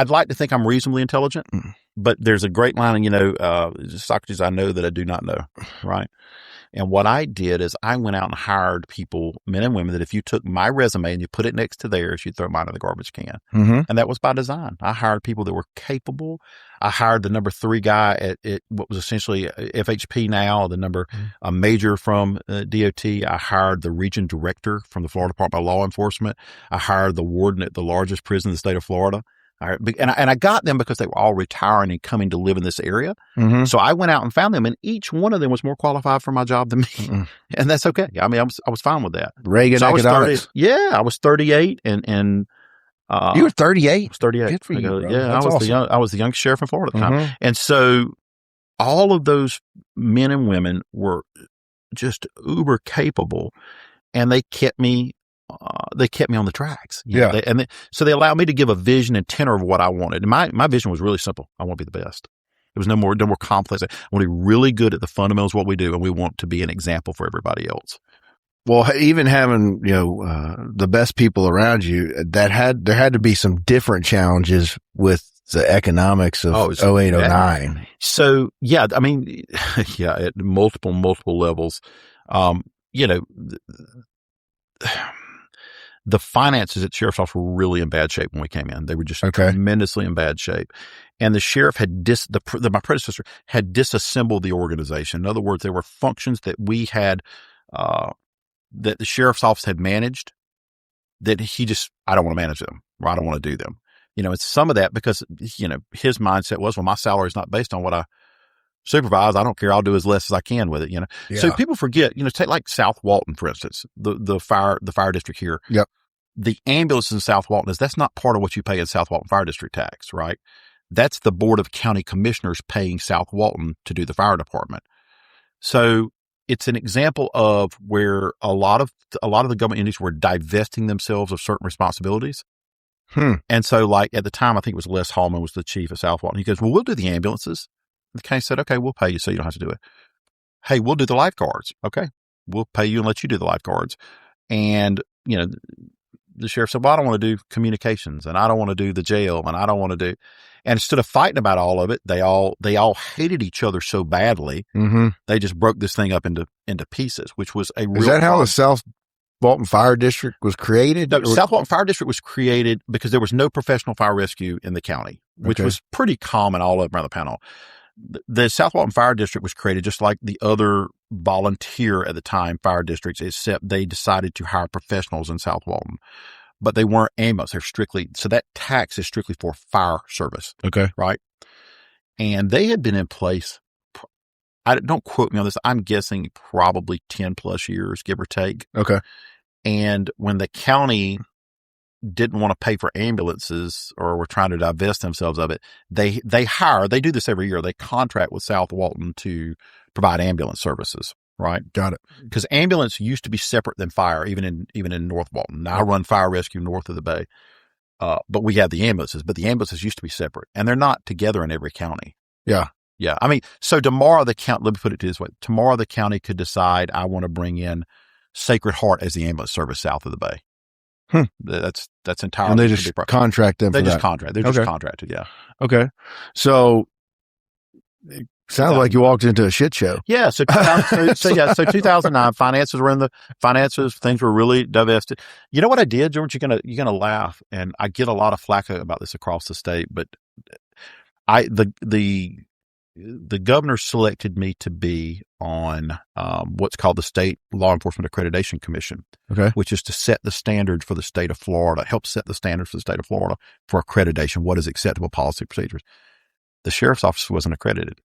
like to think I'm reasonably intelligent, but there's a great line, Socrates, I know that I do not know. Right. And what I did is I went out and hired people, men and women, that if you took my resume and you put it next to theirs, you'd throw mine in the garbage can. Mm-hmm. And that was by design. I hired people that were capable. I hired the number 3 guy at what was essentially FHP now, a major from DOT. I hired the region director from the Florida Department of Law Enforcement. I hired the warden at the largest prison in the state of Florida. And I got them because they were all retiring and coming to live in this area. Mm-hmm. So I went out and found them, and each one of them was more qualified for my job than me. Mm-hmm. And that's okay. I mean, I was fine with that. Reagan economics. I was 38 and you were 38? I was 38. Good for you, bro. Yeah, that's awesome. I was the young sheriff in Florida at the time. Mm-hmm. And so all of those men and women were just uber capable, and they kept me on the tracks. Yeah. So they allowed me to give a vision and tenor of what I wanted. And my vision was really simple. I want to be the best. It was no more complex. I want to be really good at the fundamentals of what we do, and we want to be an example for everybody else. Well, even having, the best people around you, there had to be some different challenges with the economics of 08, 09. So, yeah, I mean, at multiple levels, the finances at Sheriff's Office were really in bad shape when we came in. They were just tremendously in bad shape. And the sheriff my predecessor had disassembled the organization. In other words, there were functions that we had, that the Sheriff's Office had managed that I don't want to manage them, or I don't want to do them. It's some of that because, his mindset was, well, my salary is not based on what I supervise. I don't care. I'll do as less as I can with it, Yeah. So people forget, take like South Walton, for instance, the fire district here. Yep. The ambulances in South Walton that's not part of what you pay in South Walton Fire District tax, right? That's the Board of County Commissioners paying South Walton to do the fire department. So it's an example of where a lot of the government entities were divesting themselves of certain responsibilities. And so, like at the time, I think it was Les Hallman was the chief of South Walton. He goes, well, we'll do the ambulances. The county said, okay, we'll pay you so you don't have to do it. Hey, we'll do the lifeguards. Okay, we'll pay you and let you do the lifeguards. And, the sheriff said, well, I don't want to do communications, and I don't want to do the jail, and I don't want to do. And instead of fighting about all of it, they all hated each other so badly, they just broke this thing up into pieces, which was a real. Is that how the South Walton Fire District was created? No, South Walton Fire District was created because there was no professional fire rescue in the county, which was pretty common all over around the panel. The South Walton Fire District was created just like the other volunteer at the time fire districts, except they decided to hire professionals in South Walton, but they weren't ambulance. They're strictly, so that tax is strictly for fire service. Okay. Right. And they had been in place. Don't quote me on this. I'm guessing probably 10 plus years, give or take. Okay. And when the county didn't want to pay for ambulances or were trying to divest themselves of it, they do this every year. They contract with South Walton to provide ambulance services, right? Got it. Because ambulance used to be separate than fire, even in North Walton. Now I run fire rescue north of the bay, but we have the ambulances, but the ambulances used to be separate, and they're not together in every county. Yeah. Yeah. I mean, so tomorrow let me put it this way. Tomorrow the county could decide I want to bring in Sacred Heart as the ambulance service south of the bay. That's entirely. And they just contract them. They just contract. They're just contracted. Yeah. Okay. So it sounds like you walked into a shit show. Yeah. So 2009 finances, things were really divested. You know what I did, George? You're gonna laugh, and I get a lot of flack about this across the state, but the governor selected me to be on what's called the State Law Enforcement Accreditation Commission, which is to set the standards for the state of Florida, help set the standards for the state of Florida for accreditation, what is acceptable policy procedures. the sheriff's office wasn't accredited.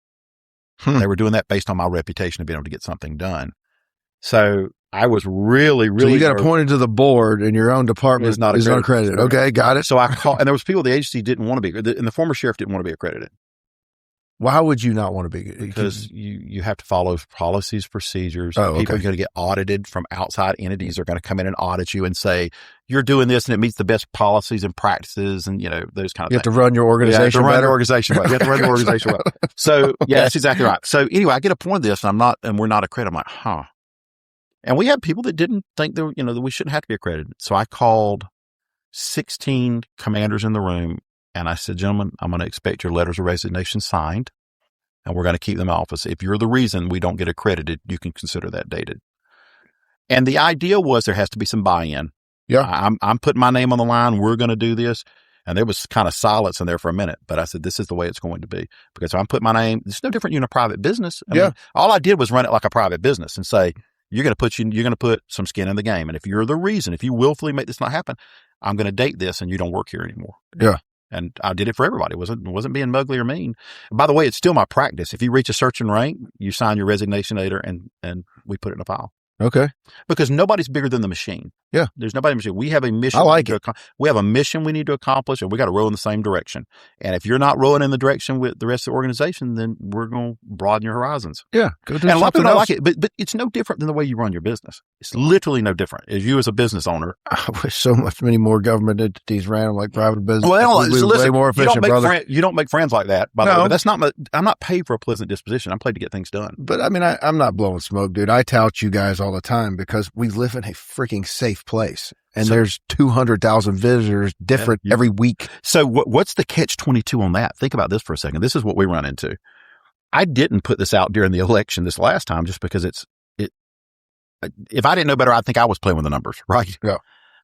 They were doing that based on my reputation of being able to get something done. So I was really. So you got appointed to the board and your own department is not accredited. Okay, got it. So I called, and there was people, the agency didn't want to be, and the former sheriff didn't want to be accredited. Why would you not want to be? Because you have to follow policies, procedures. Oh, people okay. are going to get audited from outside entities. Are going to come in and audit you and say, you're doing this and it meets the best policies and practices and, those kind of things. You have to run your organization You have to run better. your organization well. You have to run your organization well. So, Okay. yeah, that's exactly right. So anyway, I get appointed this and we're not accredited. I'm like, huh. And we had people that didn't think that we shouldn't have to be accredited. So I called 16 commanders in the room and I said, gentlemen, I'm going to expect your letters of resignation signed. And we're going to keep them in office. If you're the reason we don't get accredited, you can consider that dated. And the idea was there has to be some buy-in. Yeah. I'm putting my name on the line. We're going to do this. And there was kind of silence in there for a minute. But I said, this is the way it's going to be. Because if I'm putting my name, it's no different than a private business. I mean, all I did was run it like a private business and say, you're going to put some skin in the game. And if you're the reason, if you willfully make this not happen, I'm going to date this and you don't work here anymore. Yeah. And I did it for everybody. It wasn't being ugly or mean. By the way, it's still my practice. If you reach a certain rank, you sign your resignation letter and we put it in a file. Okay. Because nobody's bigger than the machine. Yeah. There's nobody in the machine. We have a mission. I like it. We have a mission we need to accomplish and we got to row in the same direction. And if you're not rowing in the direction with the rest of the organization, then we're going to broaden your horizons. Yeah. Go do and a lot of people don't else. like it, but it's no different than the way you run your business. It's literally no different as you as a business owner. I wish many more government entities ran them like private business. Well, so listen, way more efficient, brother. You don't make friends like that, by the way. But that's not I'm not paid for a pleasant disposition. I'm paid to get things done. But I mean, I'm not blowing smoke, dude. I tout you guys all the time because we live in a freaking safe place. And there's 200,000 visitors different every week. So what's the catch-22 on that? Think about this for a second. This is what we run into. I didn't put this out during the election this last time just because if I didn't know better, I'd think I was playing with the numbers, right? Yeah.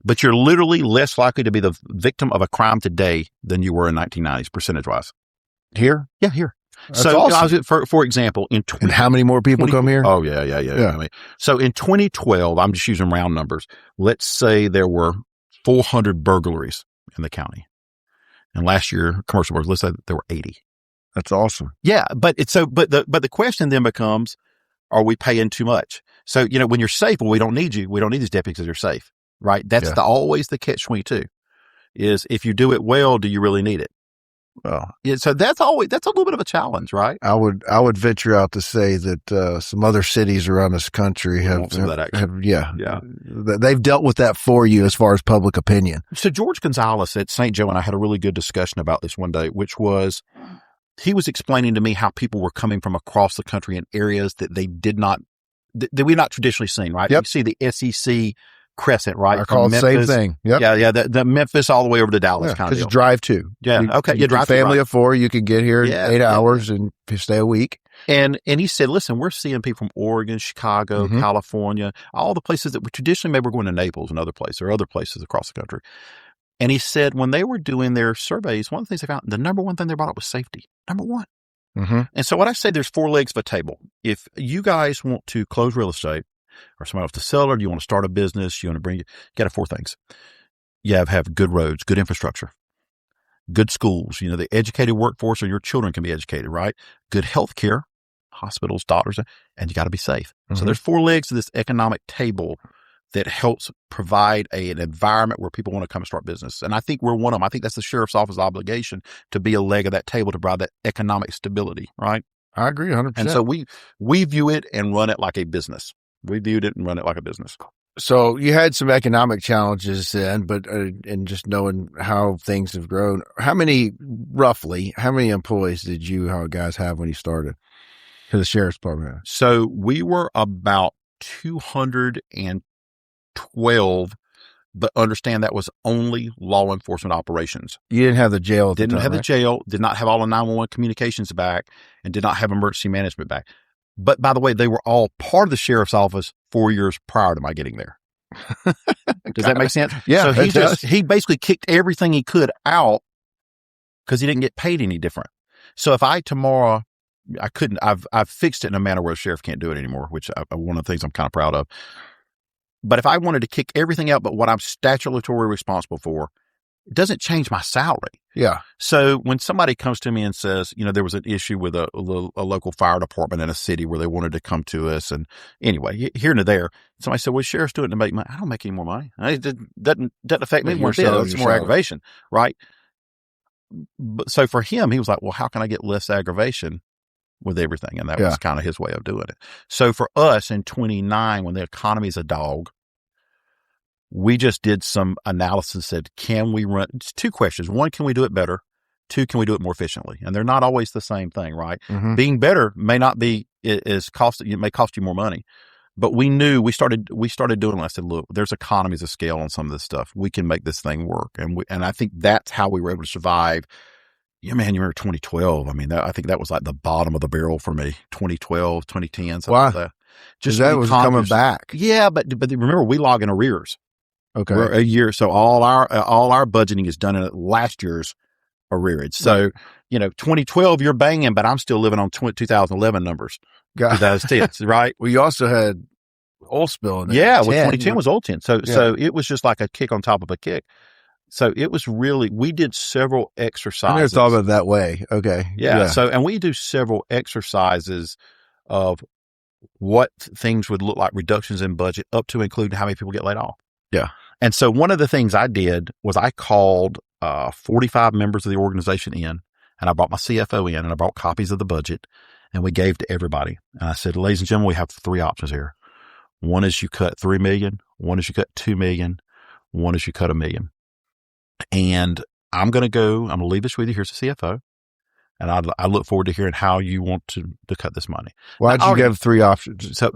But you're literally less likely to be the victim of a crime today than you were in 1990s, percentage-wise. Here? Yeah, here. That's so, awesome. for example, and how many more people come here? Oh, yeah. I mean, so in 2012, I'm just using round numbers. Let's say there were 400 burglaries in the county. And last year, commercial burglaries, let's say there were 80. That's awesome. Yeah, but the question then becomes, are we paying too much? So, when you're safe, well, we don't need you. We don't need these deputies because you're safe, right? That's always the catch-22 is if you do it well, do you really need it? Well, yeah, so that's a little bit of a challenge, right? I would venture out to say that some other cities around this country have they've dealt with that for you as far as public opinion. So George Gonzalez at St. Joe and I had a really good discussion about this one day, which was he was explaining to me how people were coming from across the country in areas that that we've not traditionally seen, right? Yep. You see the SEC crescent, right? I call it the same thing. Yep. Yeah. The Memphis all the way over to Dallas kind of deal. It's drive to. Yeah. You drive family of 4. You can get here in 8 hours and stay a week. And he said, listen, we're seeing people from Oregon, Chicago, California, all the places that we traditionally maybe we're going to Naples and other places across the country. And he said when they were doing their surveys, one of the things they found, the number one thing they brought up was safety. Number one. Mm-hmm. And so what I say, there's 4 legs of a table. If you guys want to close real estate, or somebody else to sell, or do you want to start a business? You want to you got to 4 things. You have good roads, good infrastructure, good schools, the educated workforce, or your children can be educated, right? Good health care, hospitals, doctors, and you got to be safe. Mm-hmm. So there's 4 legs to this economic table that helps provide an environment where people want to come and start business. And I think we're one of them. I think that's the sheriff's office obligation to be a leg of that table to provide that economic stability, right? I agree 100%. And so we view it and run it like a business. We viewed it and run it like a business. So you had some economic challenges then, but and just knowing how things have grown, roughly how many employees did you guys have when you started to the sheriff's department? So we were about 212, but understand that was only law enforcement operations. You didn't have the jail at the time, Didn't have right? the jail, did not have all the 911 communications back, and did not have emergency management back. But by the way, they were all part of the sheriff's office 4 years prior to my getting there. Does that make sense? Yeah. So he basically kicked everything he could out because he didn't get paid any different. So if tomorrow, I couldn't, I've fixed it in a manner where the sheriff can't do it anymore, which one of the things I'm kind of proud of. But if I wanted to kick everything out but what I'm statutorily responsible for, It doesn't change my salary. Yeah. So when somebody comes to me and says, there was an issue with a local fire department in a city where they wanted to come to us. And anyway, here and there, somebody said, well, sheriff's doing it to make money. I don't make any more money. It doesn't affect me one bit. It's more aggravation, right? But so for him, he was like, well, how can I get less aggravation with everything? And that was kind of his way of doing it. So for us in 29, when the economy is a dog, we just did some analysis, said, can we run, it's two questions. One, can we do it better? Two, can we do it more efficiently? And they're not always the same thing, right? Mm-hmm. Being better may not be, it may cost you more money. But we knew, we started doing it. I said, look, there's economies of scale on some of this stuff. We can make this thing work. And I think that's how we were able to survive. Yeah, man, you remember 2012. I mean, I think that was like the bottom of the barrel for me. 2012, 2010, something like that. Just that was coming back. Yeah, but remember, we log in arrears. Okay. We're a year. So all our budgeting is done in last year's arrearage. So, 2012, you're banging, but I'm still living on 2011 numbers. 2010, right? Well, you also had oil spill in there. Yeah, well, 2010 was oil 10. So it was just like a kick on top of a kick. So it was really, we did several exercises. I never thought of it that way. Okay. Yeah. So, and we do several exercises of what things would look like reductions in budget up to including how many people get laid off. Yeah. And so one of the things I did was I called 45 members of the organization in, and I brought my CFO in, and I brought copies of the budget, and we gave to everybody. And I said, ladies and gentlemen, we have three options here. One is you cut $3 million. One is you cut $2 million. One is you cut $1 million. And I'm going to leave this with you. Here's the CFO. And I look forward to hearing how you want to cut this money. Why did you give three options? So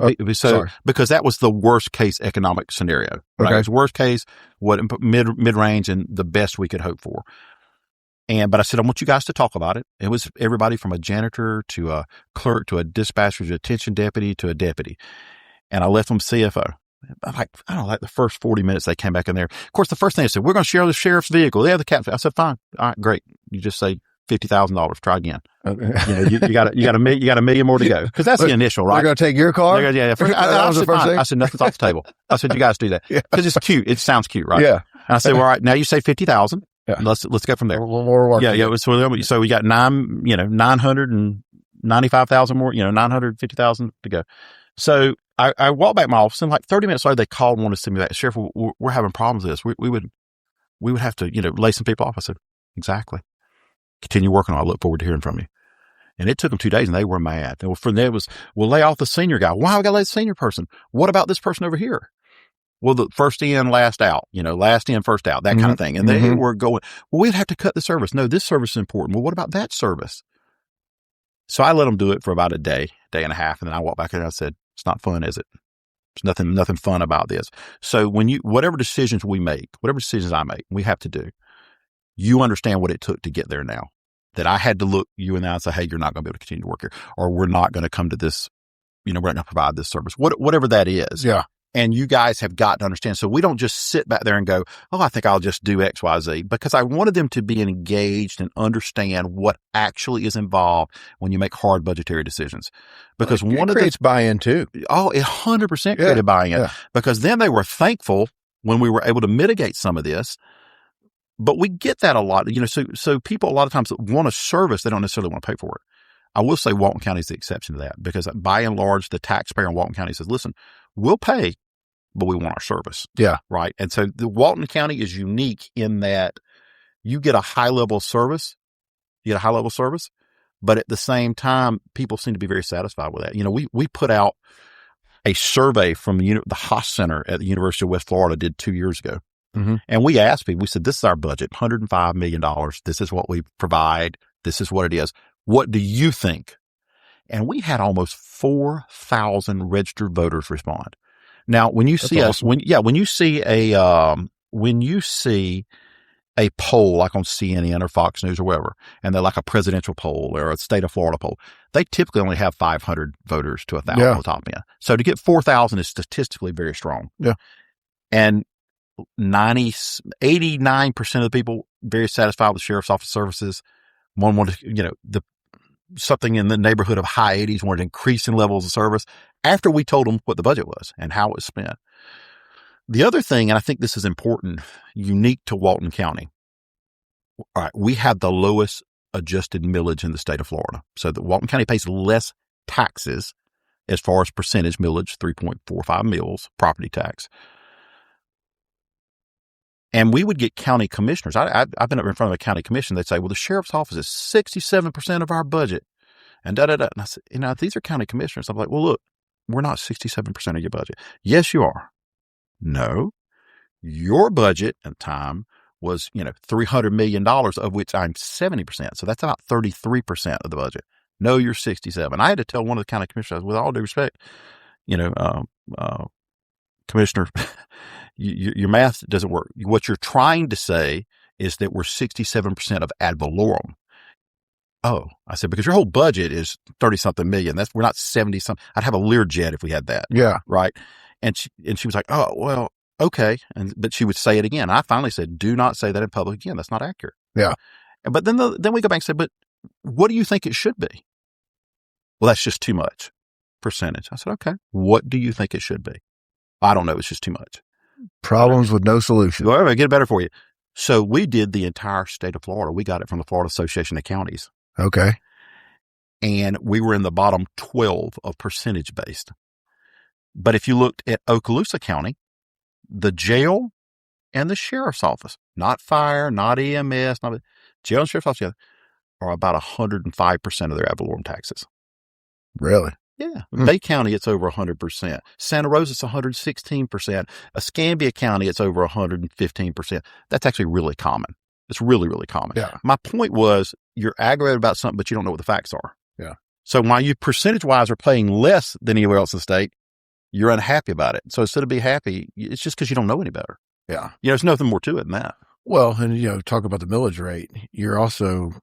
because that was the worst case economic scenario, right? Okay. It was worst case, what mid range, and the best we could hope for. But I said, I want you guys to talk about it. It was everybody from a janitor to a clerk to a dispatcher to a detention deputy to a deputy. And I left them CFO. Like the first 40 minutes they came back in there. Of course, the first thing they said, we're going to share the sheriff's vehicle. They have the captain. I said, fine. All right, great. You just say $50,000. Try again. Okay. You got $1 million more to go. Cause that's the initial, right? They're going to take your car? Yeah. That was the first thing. I said, nothing's off the table. I said, you guys do that. Cause it's cute. It sounds cute, right? Yeah. And I said, well, all right, now you say 50,000. Yeah. Let's go from there. A little more work. Yeah. So we got 995,000 more, 950,000 to go. So I walked back to my office, and like 30 minutes later, they called and wanted to send me back. Sheriff, we're having problems with this. We would have to, lay some people off. I said, exactly. Continue working on it. I look forward to hearing from you. And it took them 2 days, and they were mad. From there was, we'll lay off the senior guy. Why we got to lay the senior person? What about this person over here? Well, the first in, last out, last in, first out, that kind of thing. And they were going, well, we'd have to cut the service. No, this service is important. Well, what about that service? So I let them do it for about a day and a half. And then I walked back in and I said, it's not fun, is it? There's nothing fun about this. So whatever decisions we make, whatever decisions I make, we have to do, you understand what it took to get there now. That I had to look you in the eye and say, hey, you're not going to be able to continue to work here, or we're not going to come to this, we're not going to provide this service, whatever that is. Yeah. And you guys have got to understand. So we don't just sit back there and go, oh, I think I'll just do X, Y, Z, because I wanted them to be engaged and understand what actually is involved when you make hard budgetary decisions. Because it creates buy-in too. Oh, 100% created buy-in. Yeah. Because then they were thankful when we were able to mitigate some of this. But we get that a lot, so people a lot of times that want a service, they don't necessarily want to pay for it. I will say Walton County is the exception to that, because by and large, the taxpayer in Walton County says, listen, we'll pay, but we want our service. Yeah. Right. And so the Walton County is unique in that you get a high level of service. But at the same time, people seem to be very satisfied with that. We put out a survey from the Haas Center at the University of West Florida did 2 years ago. Mm-hmm. And we asked people, we said, this is our budget, $105 million. This is what we provide. This is what it is. What do you think? And we had almost 4,000 registered voters respond. Now, when you see when you see a poll like on CNN or Fox News or wherever, and they're like a presidential poll or a state of Florida poll, they typically only have 500 voters to 1,000 on the top end. So to get 4,000 is statistically very strong. Yeah. And 89% of the people very satisfied with Sheriff's Office services. One wanted, something in the neighborhood of high 80s, wanted increasing levels of service after we told them what the budget was and how it was spent. The other thing, and I think this is important, unique to Walton County, All right. We have the lowest adjusted millage in the state of Florida. So the Walton County pays less taxes as far as percentage millage, 3.45 mils, property tax. And we would get county commissioners. I've been up in front of a county commission. They'd say, well, the sheriff's office is 67% of our budget. And da-da-da. And I said, these are county commissioners. I'm like, well, look, we're not 67% of your budget. Yes, you are. No, your budget and time was, $300 million, of which I'm 70%. So that's about 33% of the budget. No, you're 67. I had to tell one of the county commissioners, with all due respect, Commissioner, your math doesn't work. What you're trying to say is that we're 67% of ad valorem. Oh, I said, because your whole budget is 30 something million. We're not 70 something. I'd have a Learjet if we had that. Yeah. Right. And she was like, oh, well, okay. But she would say it again. I finally said, do not say that in public again. That's not accurate. Yeah. But then we go back and say, but what do you think it should be? Well, that's just too much percentage. I said, okay, what do you think it should be? I don't know. It's just too much. Problems with no solution. Well, I'll get it better for you. So we did the entire state of Florida. We got it from the Florida Association of Counties. Okay. And we were in the bottom 12 of percentage based. But if you looked at Okaloosa County, the jail and the sheriff's office, not fire, not EMS, not jail and sheriff's office together, are about 105% of their ad valorem taxes. Really? Yeah. Bay County, it's over 100%. Santa Rosa, it's 116%. Escambia County, it's over 115%. That's actually really common. It's really, really common. Yeah. My point was, you're aggravated about something, but you don't know what the facts are. Yeah. So while you percentage-wise are paying less than anywhere else in the state, you're unhappy about it. So instead of being happy, it's just because you don't know any better. Yeah. There's nothing more to it than that. Well, and, talk about the millage rate. You're also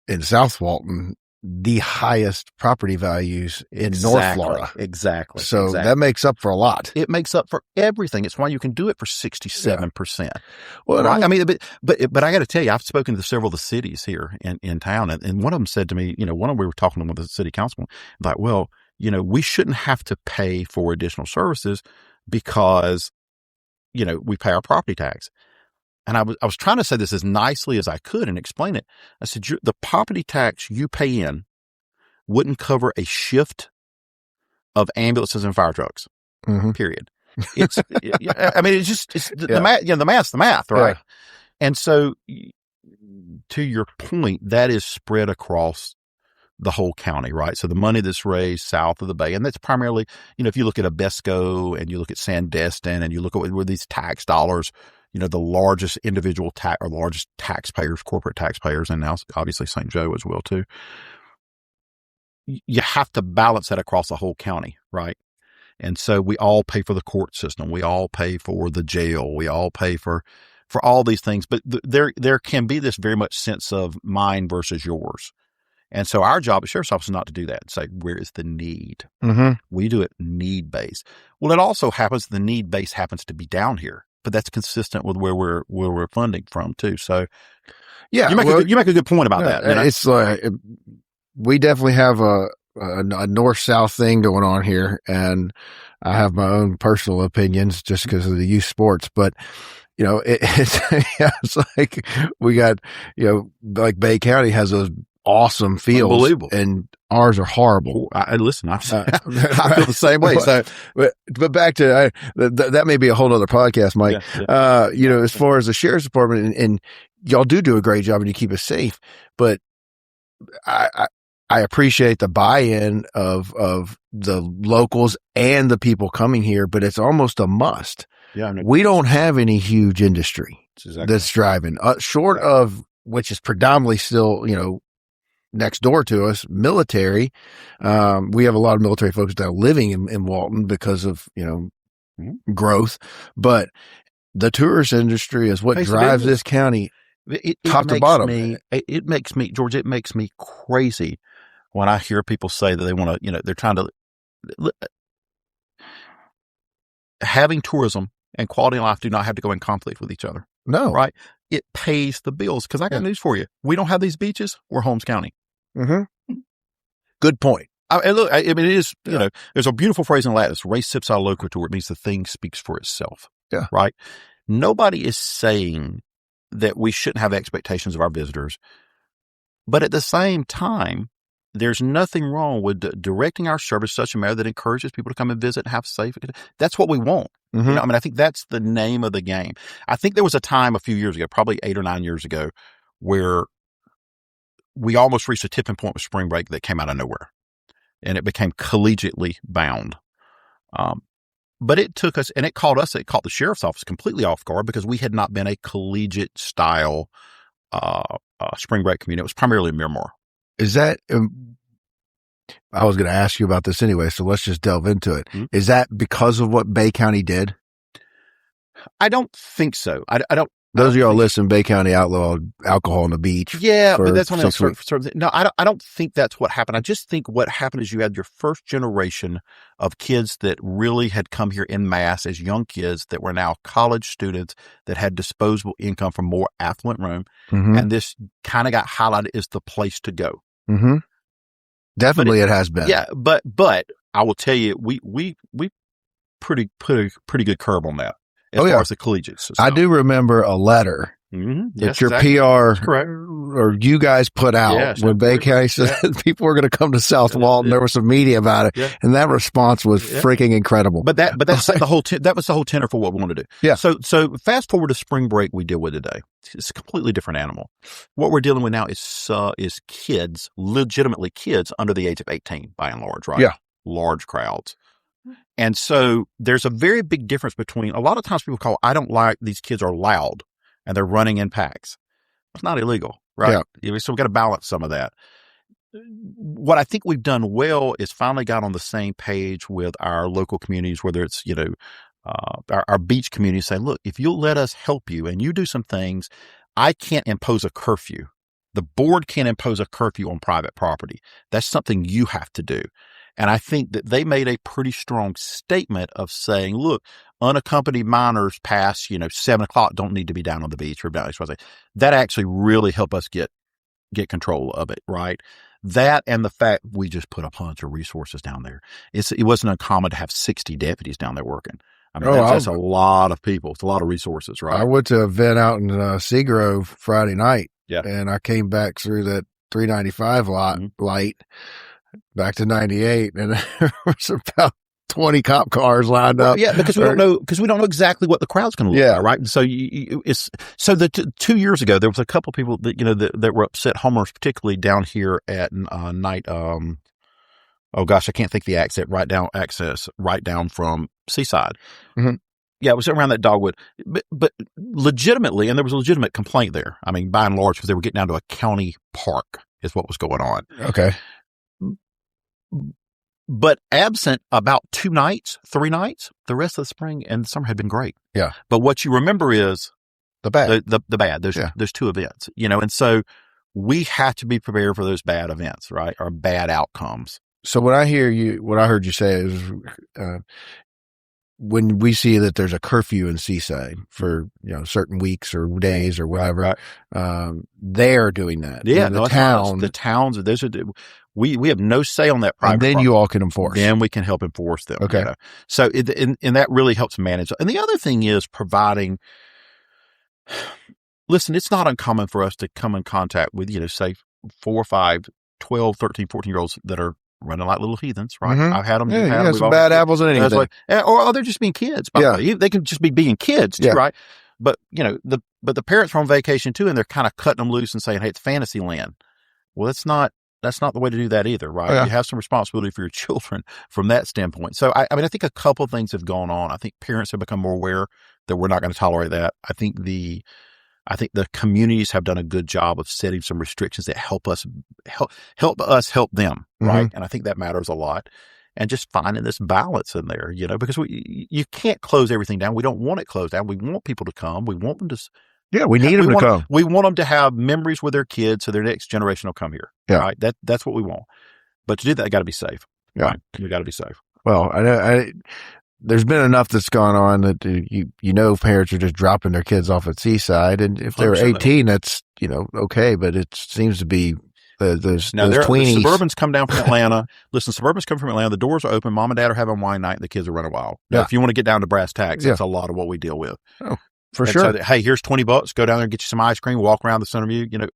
in South Walton, the highest property values in North Florida. Exactly. So that makes up for a lot. It makes up for everything. It's why you can do it for 67%. Yeah. Well, right? I mean, but I got to tell you, I've spoken to several of the cities here in town, and one of them said to me, we were talking to one of the city councilmen, like, well, we shouldn't have to pay for additional services because, we pay our property tax. And I was trying to say this as nicely as I could and explain it. I said, the property tax you pay in wouldn't cover a shift of ambulances and fire trucks, period. It's the math, the math's the math, right? Yeah. And so to your point, that is spread across the whole county, right? So the money that's raised south of the Bay, and that's primarily, if you look at Abesco and you look at Sandestin and you look at where these tax dollars, the largest individual tax or largest taxpayers, corporate taxpayers, and now obviously St. Joe as well too. You have to balance that across the whole county, right? And so we all pay for the court system. We all pay for the jail. We all pay for all these things. But there can be this very much sense of mine versus yours. And so our job at Sheriff's Office is not to do that. Say, where is the need? We do it need based. Well, it also happens the need base happens to be down here, but that's consistent with where we're funding from too. So yeah, you make a good point about that. It's like, we definitely have a north-south thing going on here, and I have my own personal opinions just because of the youth sports, but it's like we got, like Bay County has those awesome fields. Unbelievable. And ours are horrible. Listen, I feel the same way. So, but back to, that may be a whole other podcast, Mike. Yeah. As far as the sheriff's department and y'all do a great job and you keep us safe, but I appreciate the buy-in of the locals and the people coming here, but it's almost a must. Yeah. We don't have any huge industry that's driving, short of, which is predominantly still, next door to us, military. We have a lot of military folks that are living in Walton because of, growth, but the tourist industry is what drives this county top to bottom. It makes me, George, it makes me crazy when I hear people say that they want to, they're trying to, having tourism and quality of life do not have to go in conflict with each other. No. Right? It pays the bills. Because I got news for you. We don't have these beaches. We're Holmes County. Good point. Look, it is, there's a beautiful phrase in Latin. It's res ipsa loquitur. It means the thing speaks for itself. Yeah. Right? Nobody is saying that we shouldn't have expectations of our visitors. But at the same time, there's nothing wrong with directing our service in such a manner that encourages people to come and visit and have safe. That's what we want. Mm-hmm. I mean, I think that's the name of the game. I think there was a time a few years ago, probably 8 or 9 years ago, where we almost reached a tipping point with spring break that came out of nowhere, and it became collegiately bound. But it took us, and it caught the sheriff's office completely off guard because we had not been a collegiate style spring break community. It was primarily Miramar. Is that, I was going to ask you about this anyway, so let's just delve into it. Mm-hmm. Is that because of what Bay County did? I don't think so. I don't. Those of y'all listen, Bay County outlawed alcohol on the beach. Yeah, but that's when no, I don't think that's what happened. I just think what happened is you had your first generation of kids that really had come here en masse as young kids that were now college students that had disposable income from more affluent Rome. Mm-hmm. And this kind of got highlighted as the place to go. Mm-hmm. Definitely it has been. Yeah, but I will tell you, we put a pretty good curb on that. As far as the collegiates. I do remember a letter that your PR or you guys put out when Bay County said people were going to come to South Walton. There was some media about it, and that response was freaking incredible. But that's the whole that was the whole tenor for what we wanted to do. Yeah. So fast forward to spring break, we deal with today. It's a completely different animal. What we're dealing with now is kids, legitimately kids under the age of 18, by and large, right? Yeah. Large crowds. And so there's a very big difference between, a lot of times people call, I don't like these kids are loud and they're running in packs. It's not illegal, right? Yeah. So we've got to balance some of that. What I think we've done well is finally got on the same page with our local communities, whether it's, our beach community, saying, look, if you'll let us help you and you do some things, I can't impose a curfew. The board can't impose a curfew on private property. That's something you have to do. And I think that they made a pretty strong statement of saying, look, unaccompanied minors past, 7:00 don't need to be down on the beach or down. That actually really helped us get control of it, right? That and the fact we just put a bunch of resources down there. It wasn't uncommon to have 60 deputies down there working. I mean, that's a lot of people. It's a lot of resources, right? I went to an event out in Seagrove Friday night, yeah, and I came back through that 395 light. Back to 98, and there was about 20 cop cars lined up. Yeah, because we don't know exactly what the crowd's going to look like, right? And so the 2 years ago there was a couple of people that that were upset, homeowners particularly down here at night. Oh gosh, I can't think the access right down from Seaside. Mm-hmm. Yeah, it was around that dogwood, but legitimately, and there was a legitimate complaint there. I mean, by and large, because they were getting down to a county park is what was going on. Okay. But absent about 2 nights, 3 nights, the rest of the spring and the summer had been great. Yeah. But what you remember is the bad. The bad. There's 2 events, and so we have to be prepared for those bad events, right? Or bad outcomes. So what I heard you say is, when we see that there's a curfew in Seaside for, certain weeks or days or whatever, they're doing that. Yeah. The towns, we have no say on that private and then property. You all can enforce. Then we can help enforce them. Okay. So and that really helps manage. And the other thing is providing, listen, it's not uncommon for us to come in contact with, say 4 or 5, 12, 13, 14-year-olds that are running like little heathens, right? Mm-hmm. I've had them. Yeah, you got some bad apples in anything. Or they're just being kids. By the way. They can just be being kids too, right? But, the parents are on vacation too, and they're kind of cutting them loose and saying, hey, it's fantasy land. Well, that's not the way to do that either, right? You have some responsibility for your children from that standpoint. So, I think a couple of things have gone on. I think parents have become more aware that we're not going to tolerate that. I think the communities have done a good job of setting some restrictions that help us help them, right? And I think that matters a lot. And just finding this balance in there, because you can't close everything down. We don't want it closed down. We want people to come. We want them to. Yeah, we need them to come. We want them to have memories with their kids, so their next generation will come here. Yeah, right. That's what we want. But to do that, I got to be safe. Yeah, right? We got to be safe. Well, there's been enough that's gone on that parents are just dropping their kids off at Seaside, and if they're 18, that's okay. But it seems to be those tweenies. The Suburbans come down from Atlanta. Listen, Suburbans come from Atlanta. The doors are open. Mom and Dad are having wine night, and the kids are running wild. Now, if you want to get down to brass tacks, that's a lot of what we deal with. Oh. For sure. So hey, here's $20. Go down there and get you some ice cream, walk around the Centerview.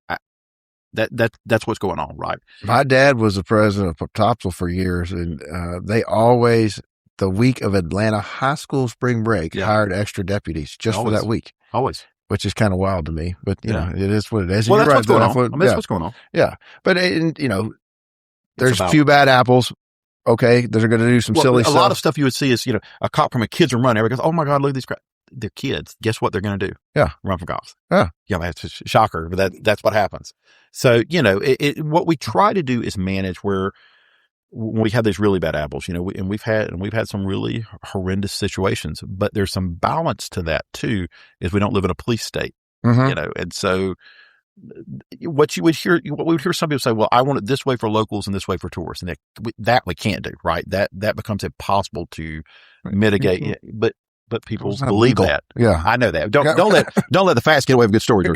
That's what's going on, right? My dad was the president of Topsail for years, and they always, the week of Atlanta high school spring break, hired extra deputies just for that week. Always. Which is kind of wild to me, but you know, it is what it is. Well, that's what's going on. That's what's going on. Yeah. But, you know, there's a few bad apples. Okay. They're going to do some silly stuff. A lot of stuff you would see is, you know, a cop from a kids run. Everybody goes, oh my God, look at these they're kids. Guess what they're going to do? Yeah. Run for cops. Yeah. Yeah. That's a shocker, but that's what happens. So, you know, what we try to do is manage where when we have these really bad apples, you know, we've had some really horrendous situations, but there's some balance to that too, is we don't live in a police state, you know, and so what we would hear some people say, well, I want it this way for locals and this way for tourists, and that we can't do, right? That becomes impossible to mitigate, but people believe that. Yeah, I know that. Don't let the facts get away with good stories.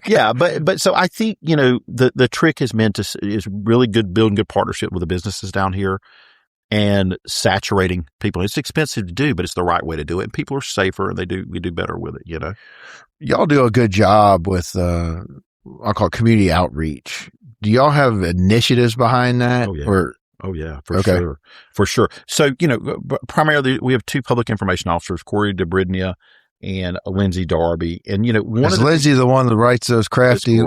Yeah, But so I think, you know, the trick has been is really building good partnership with the businesses down here and saturating people. It's expensive to do, but it's the right way to do it. And people are safer, and we do better with it. You know, y'all do a good job with I'll call it community outreach. Do y'all have initiatives behind that? Oh yeah, for sure. So, you know, primarily we have two public information officers, Corey DeBridnia and Lindsay Darby. And, you know, Lindsay the one that writes those crafty,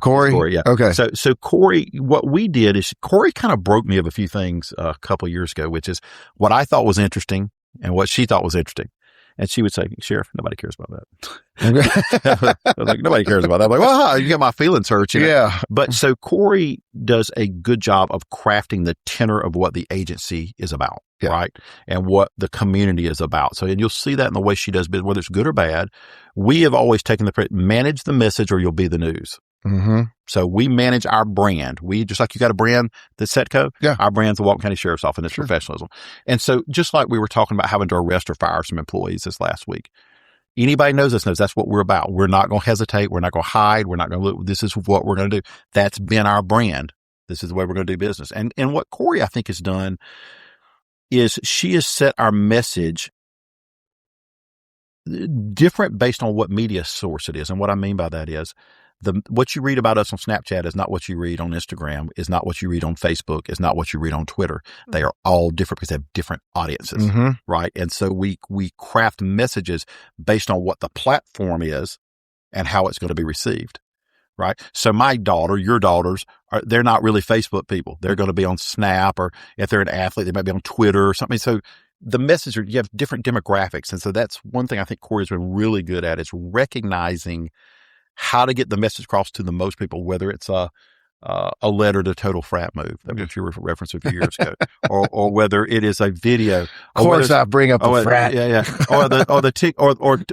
Corey? Yeah. Okay. So Corey, what we did is Corey kind of broke me of a few things a couple of years ago, which is what I thought was interesting and what she thought was interesting. And she would say, Sheriff, nobody cares about that. I was like, nobody cares about that. I'm like, well, you got my feelings hurt. You know? Yeah. But so Corey does a good job of crafting the tenor of what the agency is about, right? And what the community is about. So, and you'll see that in the way she does business, whether it's good or bad. We have always taken manage the message or you'll be the news. So we manage our brand. We, just like you got a brand that's Setco, our brand's the Walton County Sheriff's Office, and it's professionalism. And so just like we were talking about having to arrest or fire some employees this last week, anybody knows us knows that's what we're about. We're not going to hesitate. We're not going to hide. We're not going to look. This is what we're going to do. That's been our brand. This is the way we're going to do business. And what Corey, I think, has done is she has set our message different based on what media source it is. And what I mean by that is, what you read about us on Snapchat is not what you read on Instagram, is not what you read on Facebook, is not what you read on Twitter. They are all different because they have different audiences, right? And so we craft messages based on what the platform is and how it's going to be received, right? So my daughter, your daughters, they're not really Facebook people. They're going to be on Snap, or if they're an athlete, they might be on Twitter or something. So the message, you have different demographics. And so that's one thing I think Corey's been really good at, is recognizing how to get the message across to the most people, whether it's a letter to Total Frat Move, that was your reference a few years ago, or whether it is a video. Of course, I bring up the frat,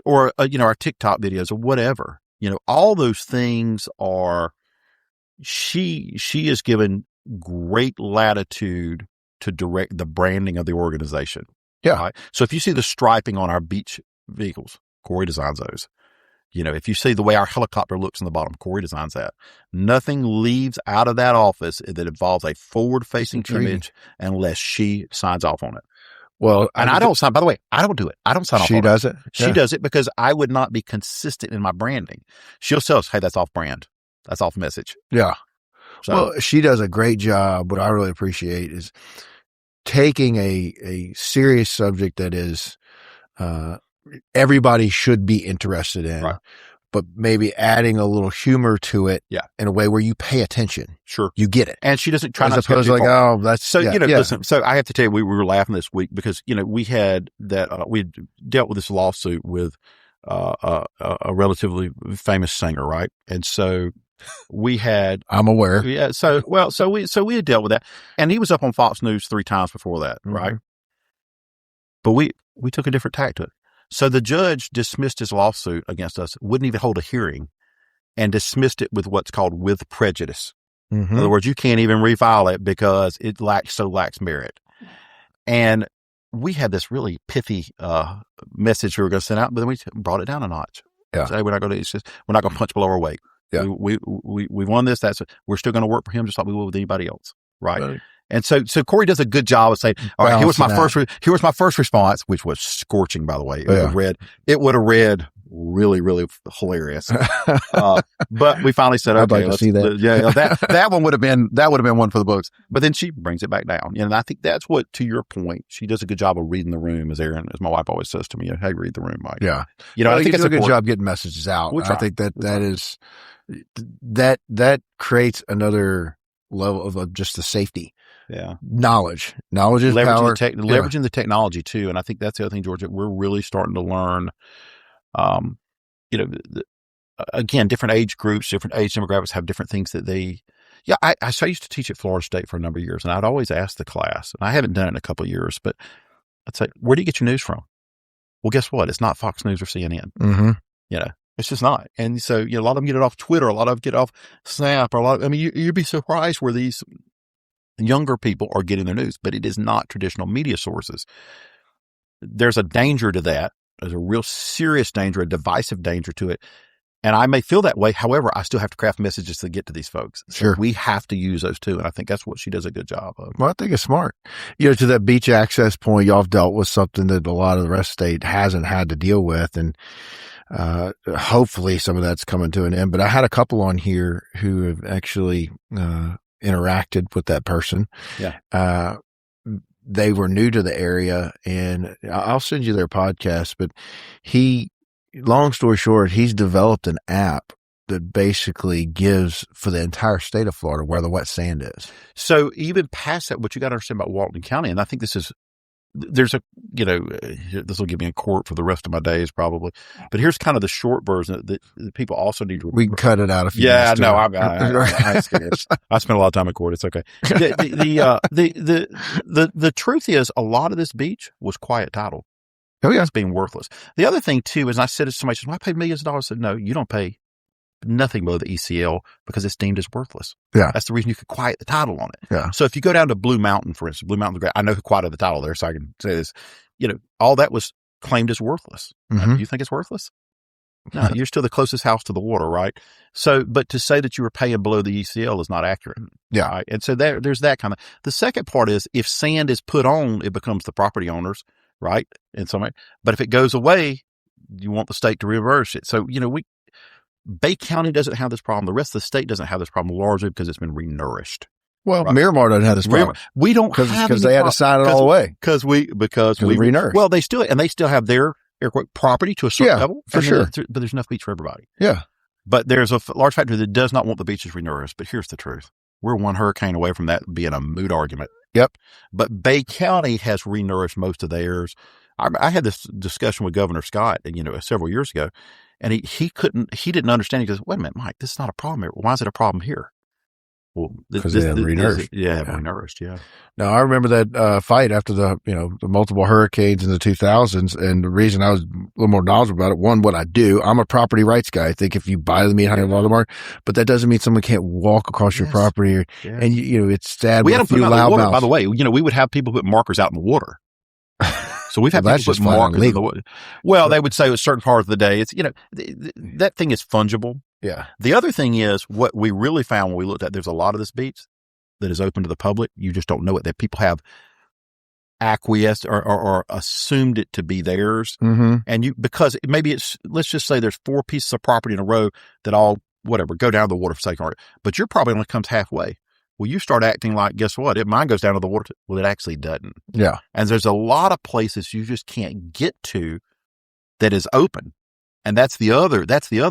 or you know, our TikTok videos or whatever. You know, all those things are. She is given great latitude to direct the branding of the organization. Yeah. Right? So if you see the striping on our beach vehicles, Corey designs those. You know, if you see the way our helicopter looks in the bottom, Corey designs that. Nothing leaves out of that office that involves a forward-facing image unless she signs off on it. Well, and I don't sign, by the way, I don't do it. I don't sign off on it. She does it? She does it because I would not be consistent in my branding. She'll tell us, hey, that's off brand. That's off message. Yeah. So, well, she does a great job. What I really appreciate is taking a serious subject that is, everybody should be interested in, but maybe adding a little humor to it in a way where you pay attention. Sure. You get it. And she doesn't try as not to opposed to like, oh, that's so, you know, listen, so I have to tell you, we were laughing this week because, you know, we had that, we dealt with this lawsuit with, a relatively famous singer. Right. And so we had, I'm aware. Yeah. So we had dealt with that, and he was up on Fox News 3 times before that. Right. But we took a different tack to it. So the judge dismissed his lawsuit against us, wouldn't even hold a hearing, and dismissed it with what's called with prejudice. In other words, you can't even refile it because it lacks merit. And we had this really pithy message we were going to send out, but then we brought it down a notch. Yeah. So, hey, we're not going to punch below our weight. Yeah. We won this. We're still going to work for him just like we will with anybody else. Right. And so Corey does a good job of saying, all right, here was my first response, which was scorching, by the way. It would have read really, really hilarious. But we finally said, okay, let's see that. That would have been one for the books. But then she brings it back down. And I think that's what, to your point, she does a good job of reading the room, as my wife always says to me, hey, read the room, Mike. Yeah. I think it's a good job getting messages out. I think that creates another level of just the safety. Yeah. Knowledge is power. Leveraging the technology too. And I think that's the other thing, George, that we're really starting to learn. Again, different age groups, different age demographics have different things that I used to teach at Florida State for a number of years, and I'd always ask the class, and I haven't done it in a couple of years, but I'd say, where do you get your news from? Well, guess what? It's not Fox News or CNN. Mm-hmm. It's just not. And so, a lot of them get it off Twitter, a lot of them get it off Snap, you'd be surprised where these younger people are getting their news, but it is not traditional media sources. There's a danger to that. There's a real serious danger, a divisive danger to it. And I may feel that way. However, I still have to craft messages to get to these folks. So sure. We have to use those too. And I think that's what she does a good job of. Well, I think it's smart. To that beach access point, y'all have dealt with something that a lot of the rest of the state hasn't had to deal with. And hopefully some of that's coming to an end. But I had a couple on here who have actually interacted with that person. Yeah. They were new to the area, and I'll send you their podcast, but long story short, he's developed an app that basically gives for the entire state of Florida where the wet sand is. So even past that, what you got to understand about Walton County, and I think this will get me in court for the rest of my days probably, but here's kind of the short version that people also need to remember. We can cut it out if you want. Yeah, no, I'm scared. I spent a lot of time in court. It's okay. The truth is a lot of this beach was quiet title. Oh yeah. It's being worthless. The other thing too is, I said to somebody, well, I paid millions of dollars. I said, no, you don't pay nothing below the ECL because it's deemed as worthless. Yeah. That's the reason you could quiet the title on it. Yeah. So if you go down to Blue Mountain, for instance, Blue Mountain's great. I know who quieted the title there, so I can say this. All that was claimed as worthless. Mm-hmm. You think it's worthless? No, you're still the closest house to the water, right? So, but to say that you were paying below the ECL is not accurate. Yeah. Right? And so there's that kind of. The second part is, if sand is put on, it becomes the property owners, right? In some way. But if it goes away, you want the state to reverse it. So, Bay County doesn't have this problem. The rest of the state doesn't have this problem, largely because it's been renourished. Well, right. Miramar doesn't have this problem. We don't have because they had to sign it all away because we renourished. Well, they still have their property to a certain level, for sure. But there's enough beach for everybody. Yeah, but there's a large factor that does not want the beaches renourished. But here's the truth: we're one hurricane away from that being a moot argument. Yep. But Bay County has renourished most of theirs. I had this discussion with Governor Scott, several years ago. And he didn't understand. He goes, wait a minute, Mike, this is not a problem here. Why is it a problem here? Well, because they have renourished. Renourished. Yeah. Now I remember that fight after the multiple hurricanes in the 2000s, and the reason I was a little more knowledgeable about it. One, what I do, I'm a property rights guy. I think if you buy the meat, how you law the market, but that doesn't mean someone can't walk across your property. And it's sad. We had them put out in the water, by the way. We would have people put markers out in the water. So we've had people put markers in the water. Well, they would say it was certain parts of the day. It's, that thing is fungible. Yeah. The other thing is, what we really found when we looked at, there's a lot of this beach that is open to the public. You just don't know it. That people have acquiesced or assumed it to be theirs. Mm-hmm. And because maybe let's just say there's 4 pieces of property in a row that all, go down to the water for sake of it. But your property only comes halfway. Well, you start acting like, guess what? Mine goes down to the water. Well, it actually doesn't. Yeah. And there's a lot of places you just can't get to that is open. And that's the other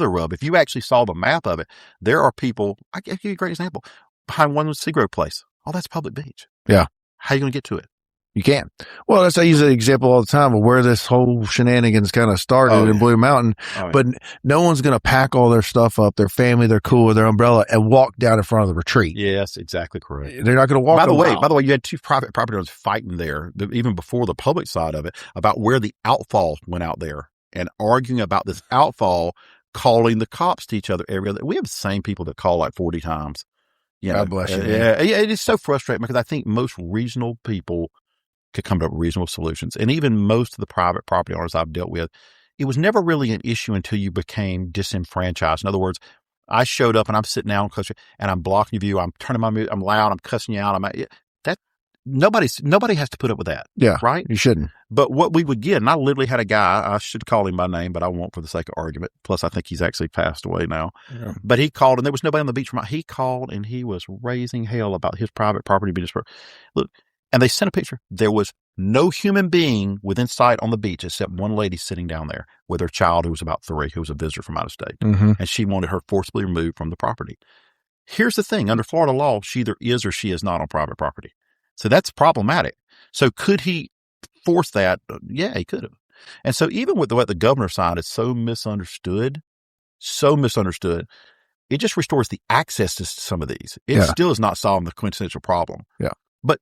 rub. If you actually saw the map of it, there are people, I'll give you a great example. Behind one Seagrove Place. Oh, that's public beach. Yeah. How are you going to get to it? You can't. Well, I use an example all the time of where this whole shenanigans kind of started in Blue Mountain. But no one's going to pack all their stuff up, their family, their cooler, their umbrella, and walk down in front of the retreat. Yes, exactly correct. They're not going to walk. By the way, you had 2 private property owners fighting there, even before the public side of it, about where the outfall went out there, and arguing about this outfall, calling the cops to each other every other. We have the same people that call like 40 times. God bless you. Yeah, it is so frustrating because I think most regional people could come up with reasonable solutions. And even most of the private property owners I've dealt with, it was never really an issue until you became disenfranchised. In other words, I showed up and I'm sitting down and I'm blocking your view. I'm turning my music. I'm loud. I'm cussing you out. nobody has to put up with that. Yeah. Right? You shouldn't. But what we would get, and I literally had a guy, I should call him by name, but I won't for the sake of argument. Plus, I think he's actually passed away now. Yeah. But he called, and there was nobody on the beach. He called, and he was raising hell about his private property being destroyed. Look, and they sent a picture. There was no human being within sight on the beach except one lady sitting down there with her child who was about 3, who was a visitor from out of state. Mm-hmm. And she wanted her forcibly removed from the property. Here's the thing. Under Florida law, she either is or she is not on private property. So that's problematic. So could he force that? Yeah, he could have. And so even with what the governor signed is so misunderstood, it just restores the access to some of these. It still is not solving the quintessential problem. Yeah. But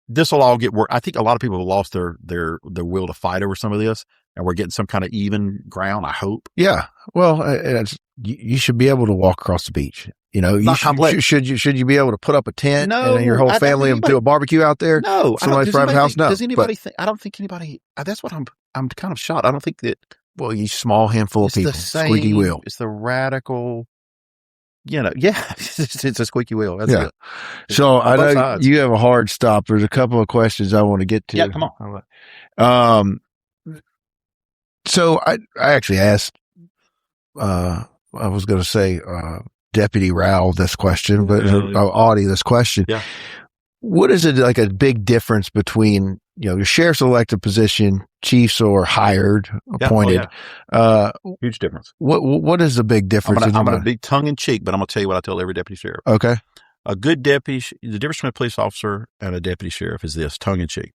this will all get work. I think a lot of people have lost their will to fight over some of this, and we're getting some kind of even ground, I hope. Yeah. Well, you should be able to walk across the beach. You know, should you be able to put up a tent and your whole family do a barbecue out there? No, somebody's private house. No. Does anybody think? I don't think anybody. That's what I'm kind of shocked. I don't think that. Well, you small handful of people, squeaky wheel. It's the radical. You know, it's a squeaky wheel. That's it. So I know sides. You have a hard stop. There's a couple of questions I want to get to. Yeah, come on. So I actually asked. I was going to say Deputy Rao this question, but Audie this question. Yeah. What is it like a big difference between, your sheriff's elected position, chiefs or hired, appointed? Huge difference. What is the big difference? I'm going to be tongue in cheek, but I'm going to tell you what I tell every deputy sheriff. Okay. A good deputy, the difference between a police officer and a deputy sheriff is this, tongue in cheek.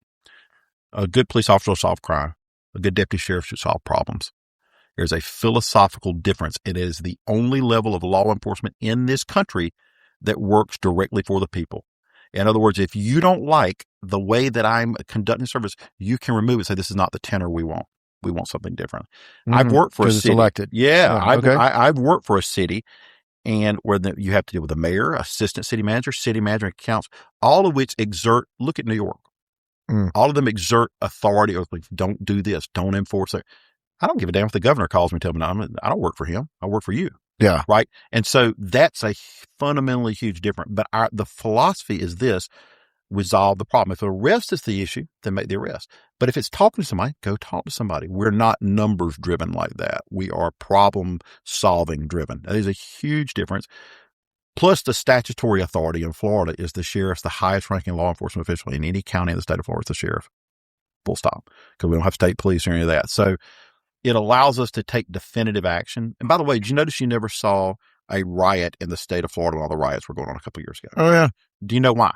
A good police officer will solve crime. A good deputy sheriff should solve problems. There's a philosophical difference. It is the only level of law enforcement in this country that works directly for the people. In other words, if you don't like the way that I'm conducting service, you can remove it. Say, this is not the tenor we want. We want something different. Mm-hmm. I've worked for a city. It's elected. Yeah. I've worked for a city and where you have to deal with the mayor, assistant city manager, council, all of which look at New York. All of them exert authority or don't do this, don't enforce it. I don't give a damn if the governor calls me and tells me, no, I don't work for him. I work for you. Yeah. Right. And so that's a fundamentally huge difference. But the philosophy is this: resolve the problem. If arrest is the issue, then make the arrest. But if it's talking to somebody, go talk to somebody. We're not numbers driven like that. We are problem solving driven. That is a huge difference. Plus the statutory authority in Florida is the sheriff's the highest ranking law enforcement official in any county in the state of Florida. It's the sheriff. Full stop. Because we don't have state police or any of that. So it allows us to take definitive action. And by the way, did you notice you never saw a riot in the state of Florida when all the riots were going on a couple of years ago? Oh, yeah. Do you know why?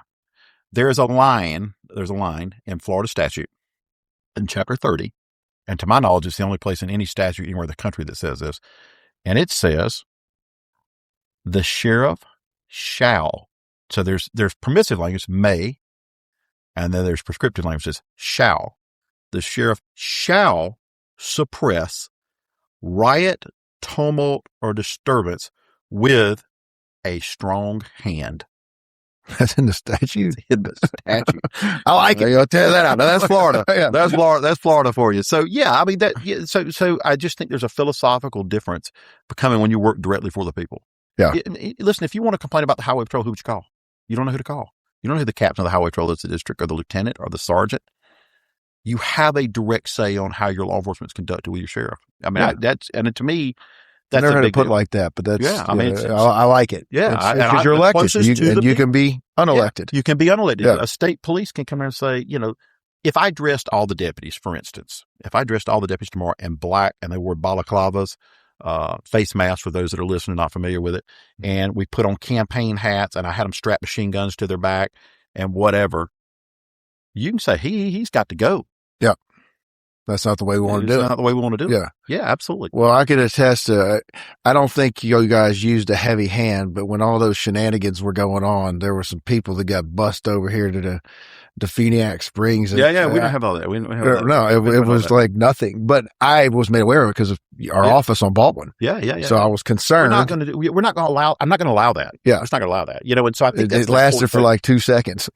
There's a line in Florida statute in Chapter 30. And to my knowledge, it's the only place in any statute anywhere in the country that says this. And it says, the sheriff shall. So there's permissive language, may, and then there's prescriptive language, says shall. The sheriff shall suppress riot, tumult, or disturbance with a strong hand. That's in the statute. In the statute. I like it. I'll tell you that out. Now, that's Florida. Yeah. That's Florida. That's Florida for you. So yeah, I mean so I just think there's a philosophical difference becoming when you work directly for the people. Yeah. Listen, if you want to complain about the highway patrol, who would you call? You don't know who to call. You don't know who the captain of the highway patrol is, the district, or the lieutenant, or the sergeant. You have a direct say on how your law enforcement is conducted with your sheriff. I mean, and to me, that's I never a heard big it put deal. like that, but that's, I mean, I like it. Yeah. Because you're elected and you can be unelected. Yeah, you can be unelected. Yeah. A state police can come in and say, if I dressed all the deputies, for instance, tomorrow in black and they wore balaclavas, face masks for those that are listening, not familiar with it, and we put on campaign hats and I had them strap machine guns to their back and whatever, you can say, he's got to go. Yeah. That's not the way we want to do it. That's not the way we want to do it. Yeah. Yeah, absolutely. Well, I can attest to, I don't think you guys used a heavy hand, but when all those shenanigans were going on, there were some people that got bussed over here to the Phoenix Springs. And, we don't have all that. We don't have all that. No, it was like nothing, but I was made aware of it because of our office on Baldwin. Yeah. So I was concerned. I'm not going to allow that. Yeah. It's not going to allow that. And so I think it lasted for like 2 seconds.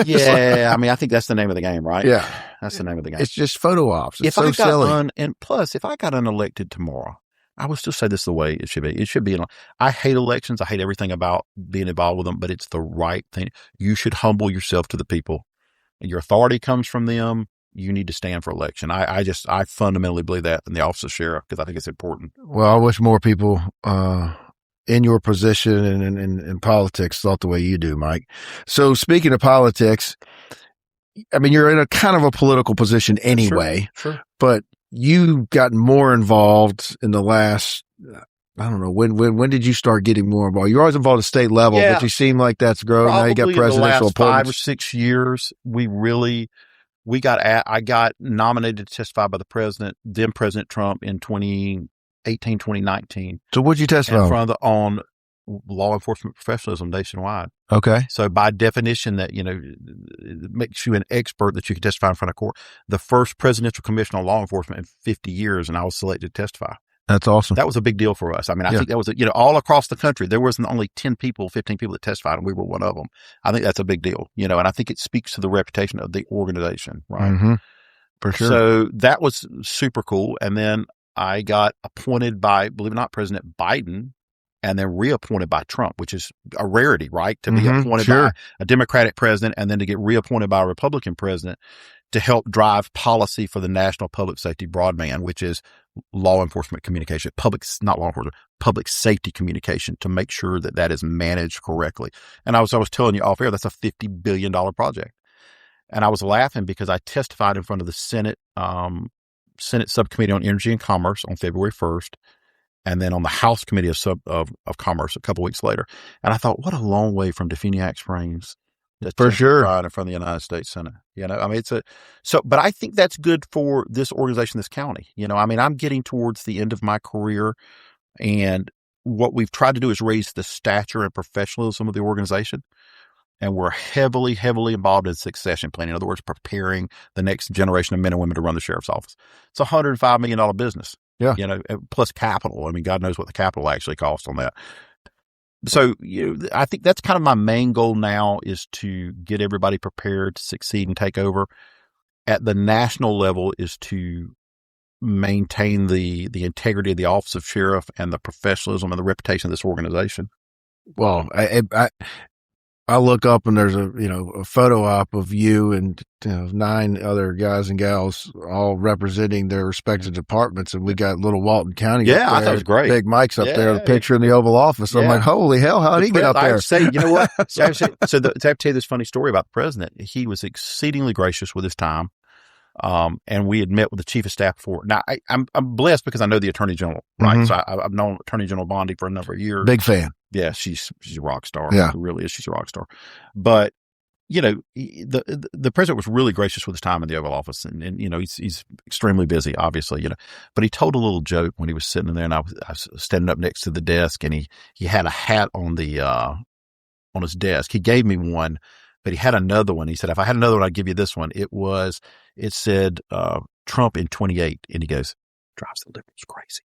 Yeah. I mean, I think that's the name of the game, right? Yeah. That's the name of the game. It's just photo ops. It's so silly. And plus, if I got unelected tomorrow, I would still say this is the way it should be. It should be. I hate elections. I hate everything about being involved with them, but it's the right thing. You should humble yourself to the people. and your authority comes from them, you need to stand for election. I fundamentally believe that in the office of sheriff, because I think it's important. Well, I wish more people, in your position and in politics thought the way you do, Mike. So speaking of politics, I mean, you're in a kind of a political position anyway, sure. But you got more involved in the last, I don't know, when did you start getting more involved? You're always involved at state level, but you seem like that's growing. Now you got presidential appointments. 5 or 6 years, I got nominated to testify by then President Trump in 2018, 2019. So what'd you testify on law enforcement professionalism nationwide. Okay. So by definition that, it makes you an expert that you can testify in front of court. The first presidential commission on law enforcement in 50 years, and I was selected to testify. That's awesome. That was a big deal for us. I mean, I think that was, all across the country, there wasn't only 10 people, 15 people that testified, and we were one of them. I think that's a big deal, and I think it speaks to the reputation of the organization, right? Mm-hmm. For sure. So that was super cool. And then I got appointed by, believe it or not, President Biden, and then reappointed by Trump, which is a rarity, right? To be appointed by a Democratic president and then to get reappointed by a Republican president to help drive policy for the national public safety broadband, which is law enforcement communication, public safety communication, to make sure that that is managed correctly. And I was telling you off air, that's a $50 billion project. And I was laughing because I testified in front of the Senate Subcommittee on Energy and Commerce on February 1st. And then on the House Committee of Commerce a couple weeks later. And I thought, what a long way from Definiak Springs for sure in front of the United States Senate. I mean, but I think that's good for this organization, this county. I mean, I'm getting towards the end of my career, and what we've tried to do is raise the stature and professionalism of the organization. And we're heavily, heavily involved in succession planning. In other words, preparing the next generation of men and women to run the sheriff's office. It's a $105 million business. Yeah. Plus capital. I mean, God knows what the capital actually costs on that. So, I think that's kind of my main goal now, is to get everybody prepared to succeed and take over. At the national level is to maintain the integrity of the office of sheriff and the professionalism and the reputation of this organization. Well, I look up and there's a photo op of you and 9 other guys and gals all representing their respective departments, and we got little Walton County. Yeah, I thought it was great. Big Mike's up there, the picture in the Oval Office. I'm like, holy hell, how did he get up there? I have to say, you know what? I have to tell you this funny story about the president. He was exceedingly gracious with his time. And we had met with the chief of staff before. Now, I'm blessed because I know the attorney general, right? Mm-hmm. So I've known Attorney General Bondi for a number of years. Big fan. Yeah, she's a rock star. Yeah, she really is. She's a rock star. But the president was really gracious with his time in the Oval Office, and he's extremely busy, obviously. But he told a little joke when he was sitting in there, and I was standing up next to the desk, and he had a hat on on his desk. He gave me one. But he had another one. He said, if I had another one, I'd give you this one. It said, Trump in 28. And he goes, drives the liberals crazy.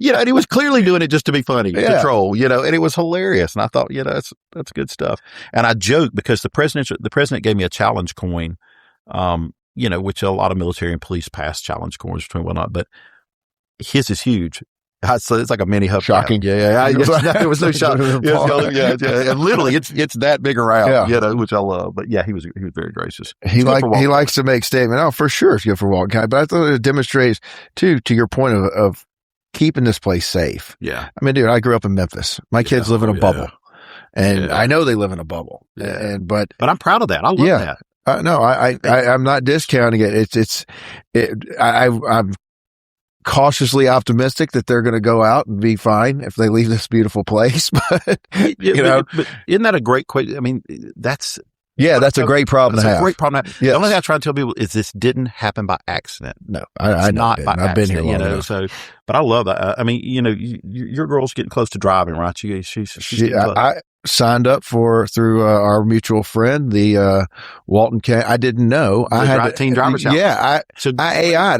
And he was clearly doing it just to be funny, to troll, and it was hilarious. And I thought, that's good stuff. And I joked because the president gave me a challenge coin, which a lot of military and police pass challenge coins between whatnot, but his is huge. So it's like a mini hub. Shocking. Yeah. It was so shocking. And literally it's that big around, which I love. But yeah, he was very gracious. He likes to make statement. Oh, for sure. It's good for Walton County. But I thought it demonstrates too, to your point of keeping this place safe. Yeah. I mean, dude, I grew up in Memphis. My kids live in a bubble, and I know they live in a bubble. Yeah. But I'm proud of that. I love that. No, I'm not discounting it. I'm cautiously optimistic that they're going to go out and be fine if they leave this beautiful place. But, but isn't that a great question? I mean, that's a great problem to have. It's a great problem to have. Yes. The only thing I try to tell people is this didn't happen by accident. No, I know. Not by accident. I've been here long enough. So, but I love that. I mean, your girl's getting close to driving, right? She's getting close. I signed up through our mutual friend, the Walton County. I didn't know I had teen driver's challenge. Yeah,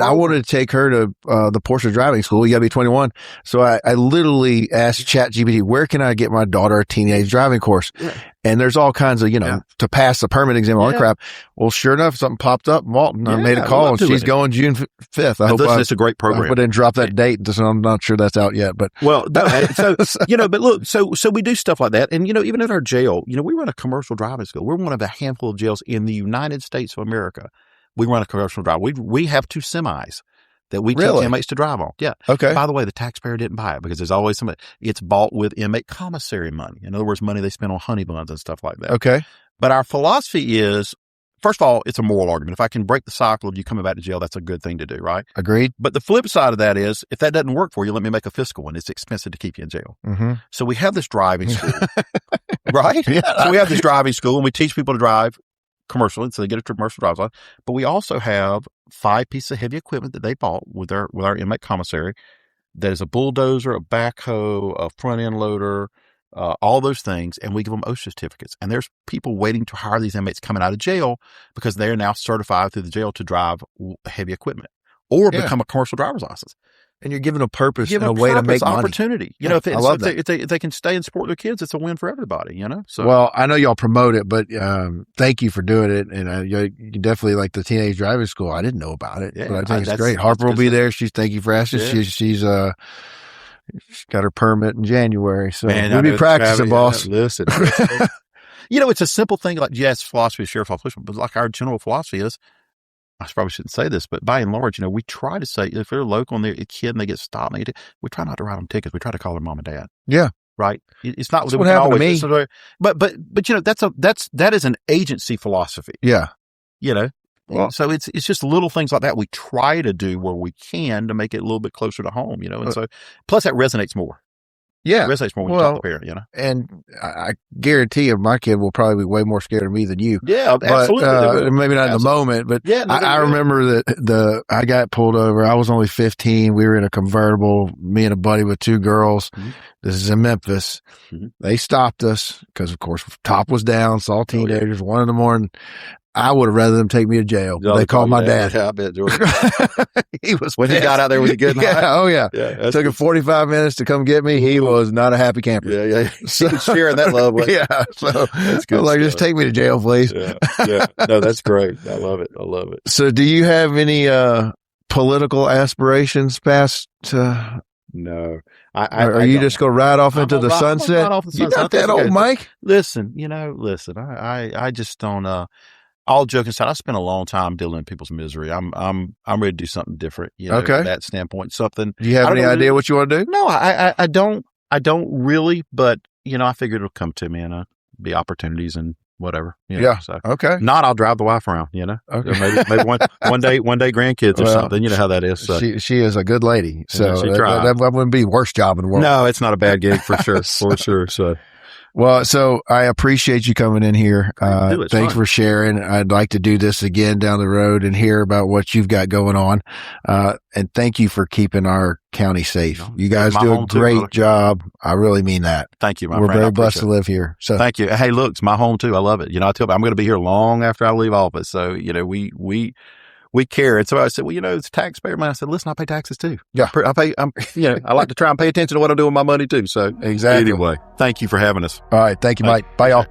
I wanted to take her to the Porsche driving school. You got to be 21. So I literally asked ChatGPT, where can I get my daughter a teenage driving course? Yeah. And there's all kinds of, to pass the permit exam, all that crap. Well, sure enough, something popped up in Walton. I made a call. She's going June 5th. I hope it's a great program. I didn't drop that date. So I'm not sure that's out yet, but. Well, so, but look, so we do stuff like that. And, even at our jail, we run a commercial driving school. We're one of a handful of jails in the United States of America. We run a commercial drive. We have 2 semis that we teach inmates to drive on. Yeah. Okay. By the way, the taxpayer didn't buy it because there's always it's bought with inmate commissary money. In other words, money they spend on honey buns and stuff like that. Okay. But our philosophy is, first of all, it's a moral argument. If I can break the cycle of you coming back to jail, that's a good thing to do, right? Agreed. But the flip side of that is, if that doesn't work for you, let me make a fiscal one. It's expensive to keep you in jail. Mm-hmm. So we have this driving school, right? Yeah. So we have this driving school and we teach people to drive commercially, so they get a commercial driver's license. But we also have 5 pieces of heavy equipment that they bought with our inmate commissary. That is a bulldozer, a backhoe, a front end loader, all those things, and we give them OSHA certificates. And there's people waiting to hire these inmates coming out of jail because they're now certified through the jail to drive heavy equipment or become a commercial driver's license. And you're giving a purpose and a way to make money. Opportunity. I love that. If they can stay and support their kids, it's a win for everybody, So. Well, I know y'all promote it, but thank you for doing it. And you definitely like the teenage driving school. I didn't know about it, but I think it's great. Harper will be there. Thank you for asking. Yeah. She's got her permit in January. So we'll be practicing, boss. Listen. It's a simple thing like, yes, philosophy is sheriff police, but like our general philosophy is, I probably shouldn't say this, but by and large, we try to say, if they're local and they're a kid and they get stopped, we try not to write them tickets. We try to call their mom and dad. Yeah. Right. It's not what happened to me. But that is an agency philosophy. Yeah. Well, so it's just little things like that we try to do where we can to make it a little bit closer to home, and so plus that resonates more. Yeah. It resonates more when you talk to the parent, And I guarantee you my kid will probably be way more scared of me than you. Yeah, absolutely. Maybe not in the moment, but I remember that I got pulled over. I was only 15. We were in a convertible, me and a buddy with 2 girls. Mm-hmm. This is in Memphis. Mm-hmm. They stopped us because, of course, top was down, saw teenagers, 1 a.m. I would have rather them take me to jail. They called my dad. Yeah, I bet George. He was when he got out there, was he good? Oh yeah. It took him 45 minutes to come get me. He was not a happy camper. Yeah. So, sharing that love with. Yeah. So that's good. Like, just take me to jail, please. Yeah. No, that's great. I love it. So, do you have any political aspirations past? No. Are you just going to ride off into the sunset? You got that old Mike? Listen. I just don't. All joking aside, I spent a long time dealing with people's misery. I'm ready to do something different. Okay. That standpoint, something. Do you have any idea what you want to do? No, I don't really, but I figured it'll come to me and be opportunities and whatever. So, okay. Not, I'll drive the wife around. Okay. Maybe one day grandkids or something. You know how that is. So. She is a good lady. So that wouldn't be the worst job in the world. No, it's not a bad gig for sure. For sure. So. Well, so I appreciate you coming in here. Thanks for sharing. I'd like to do this again down the road and hear about what you've got going on. And thank you for keeping our county safe. You guys do a great job. I really mean that. Thank you, my friend. We're very blessed to live here. So thank you. Hey, look, it's my home too. I love it. I tell you, I'm going to be here long after I leave office. So, we care. And so I said, well, it's taxpayer money. I said, listen, I pay taxes too. Yeah. I like to try and pay attention to what I'm doing with my money too. So exactly. Anyway, thank you for having us. All right. Thank you, Mike. Bye, y'all.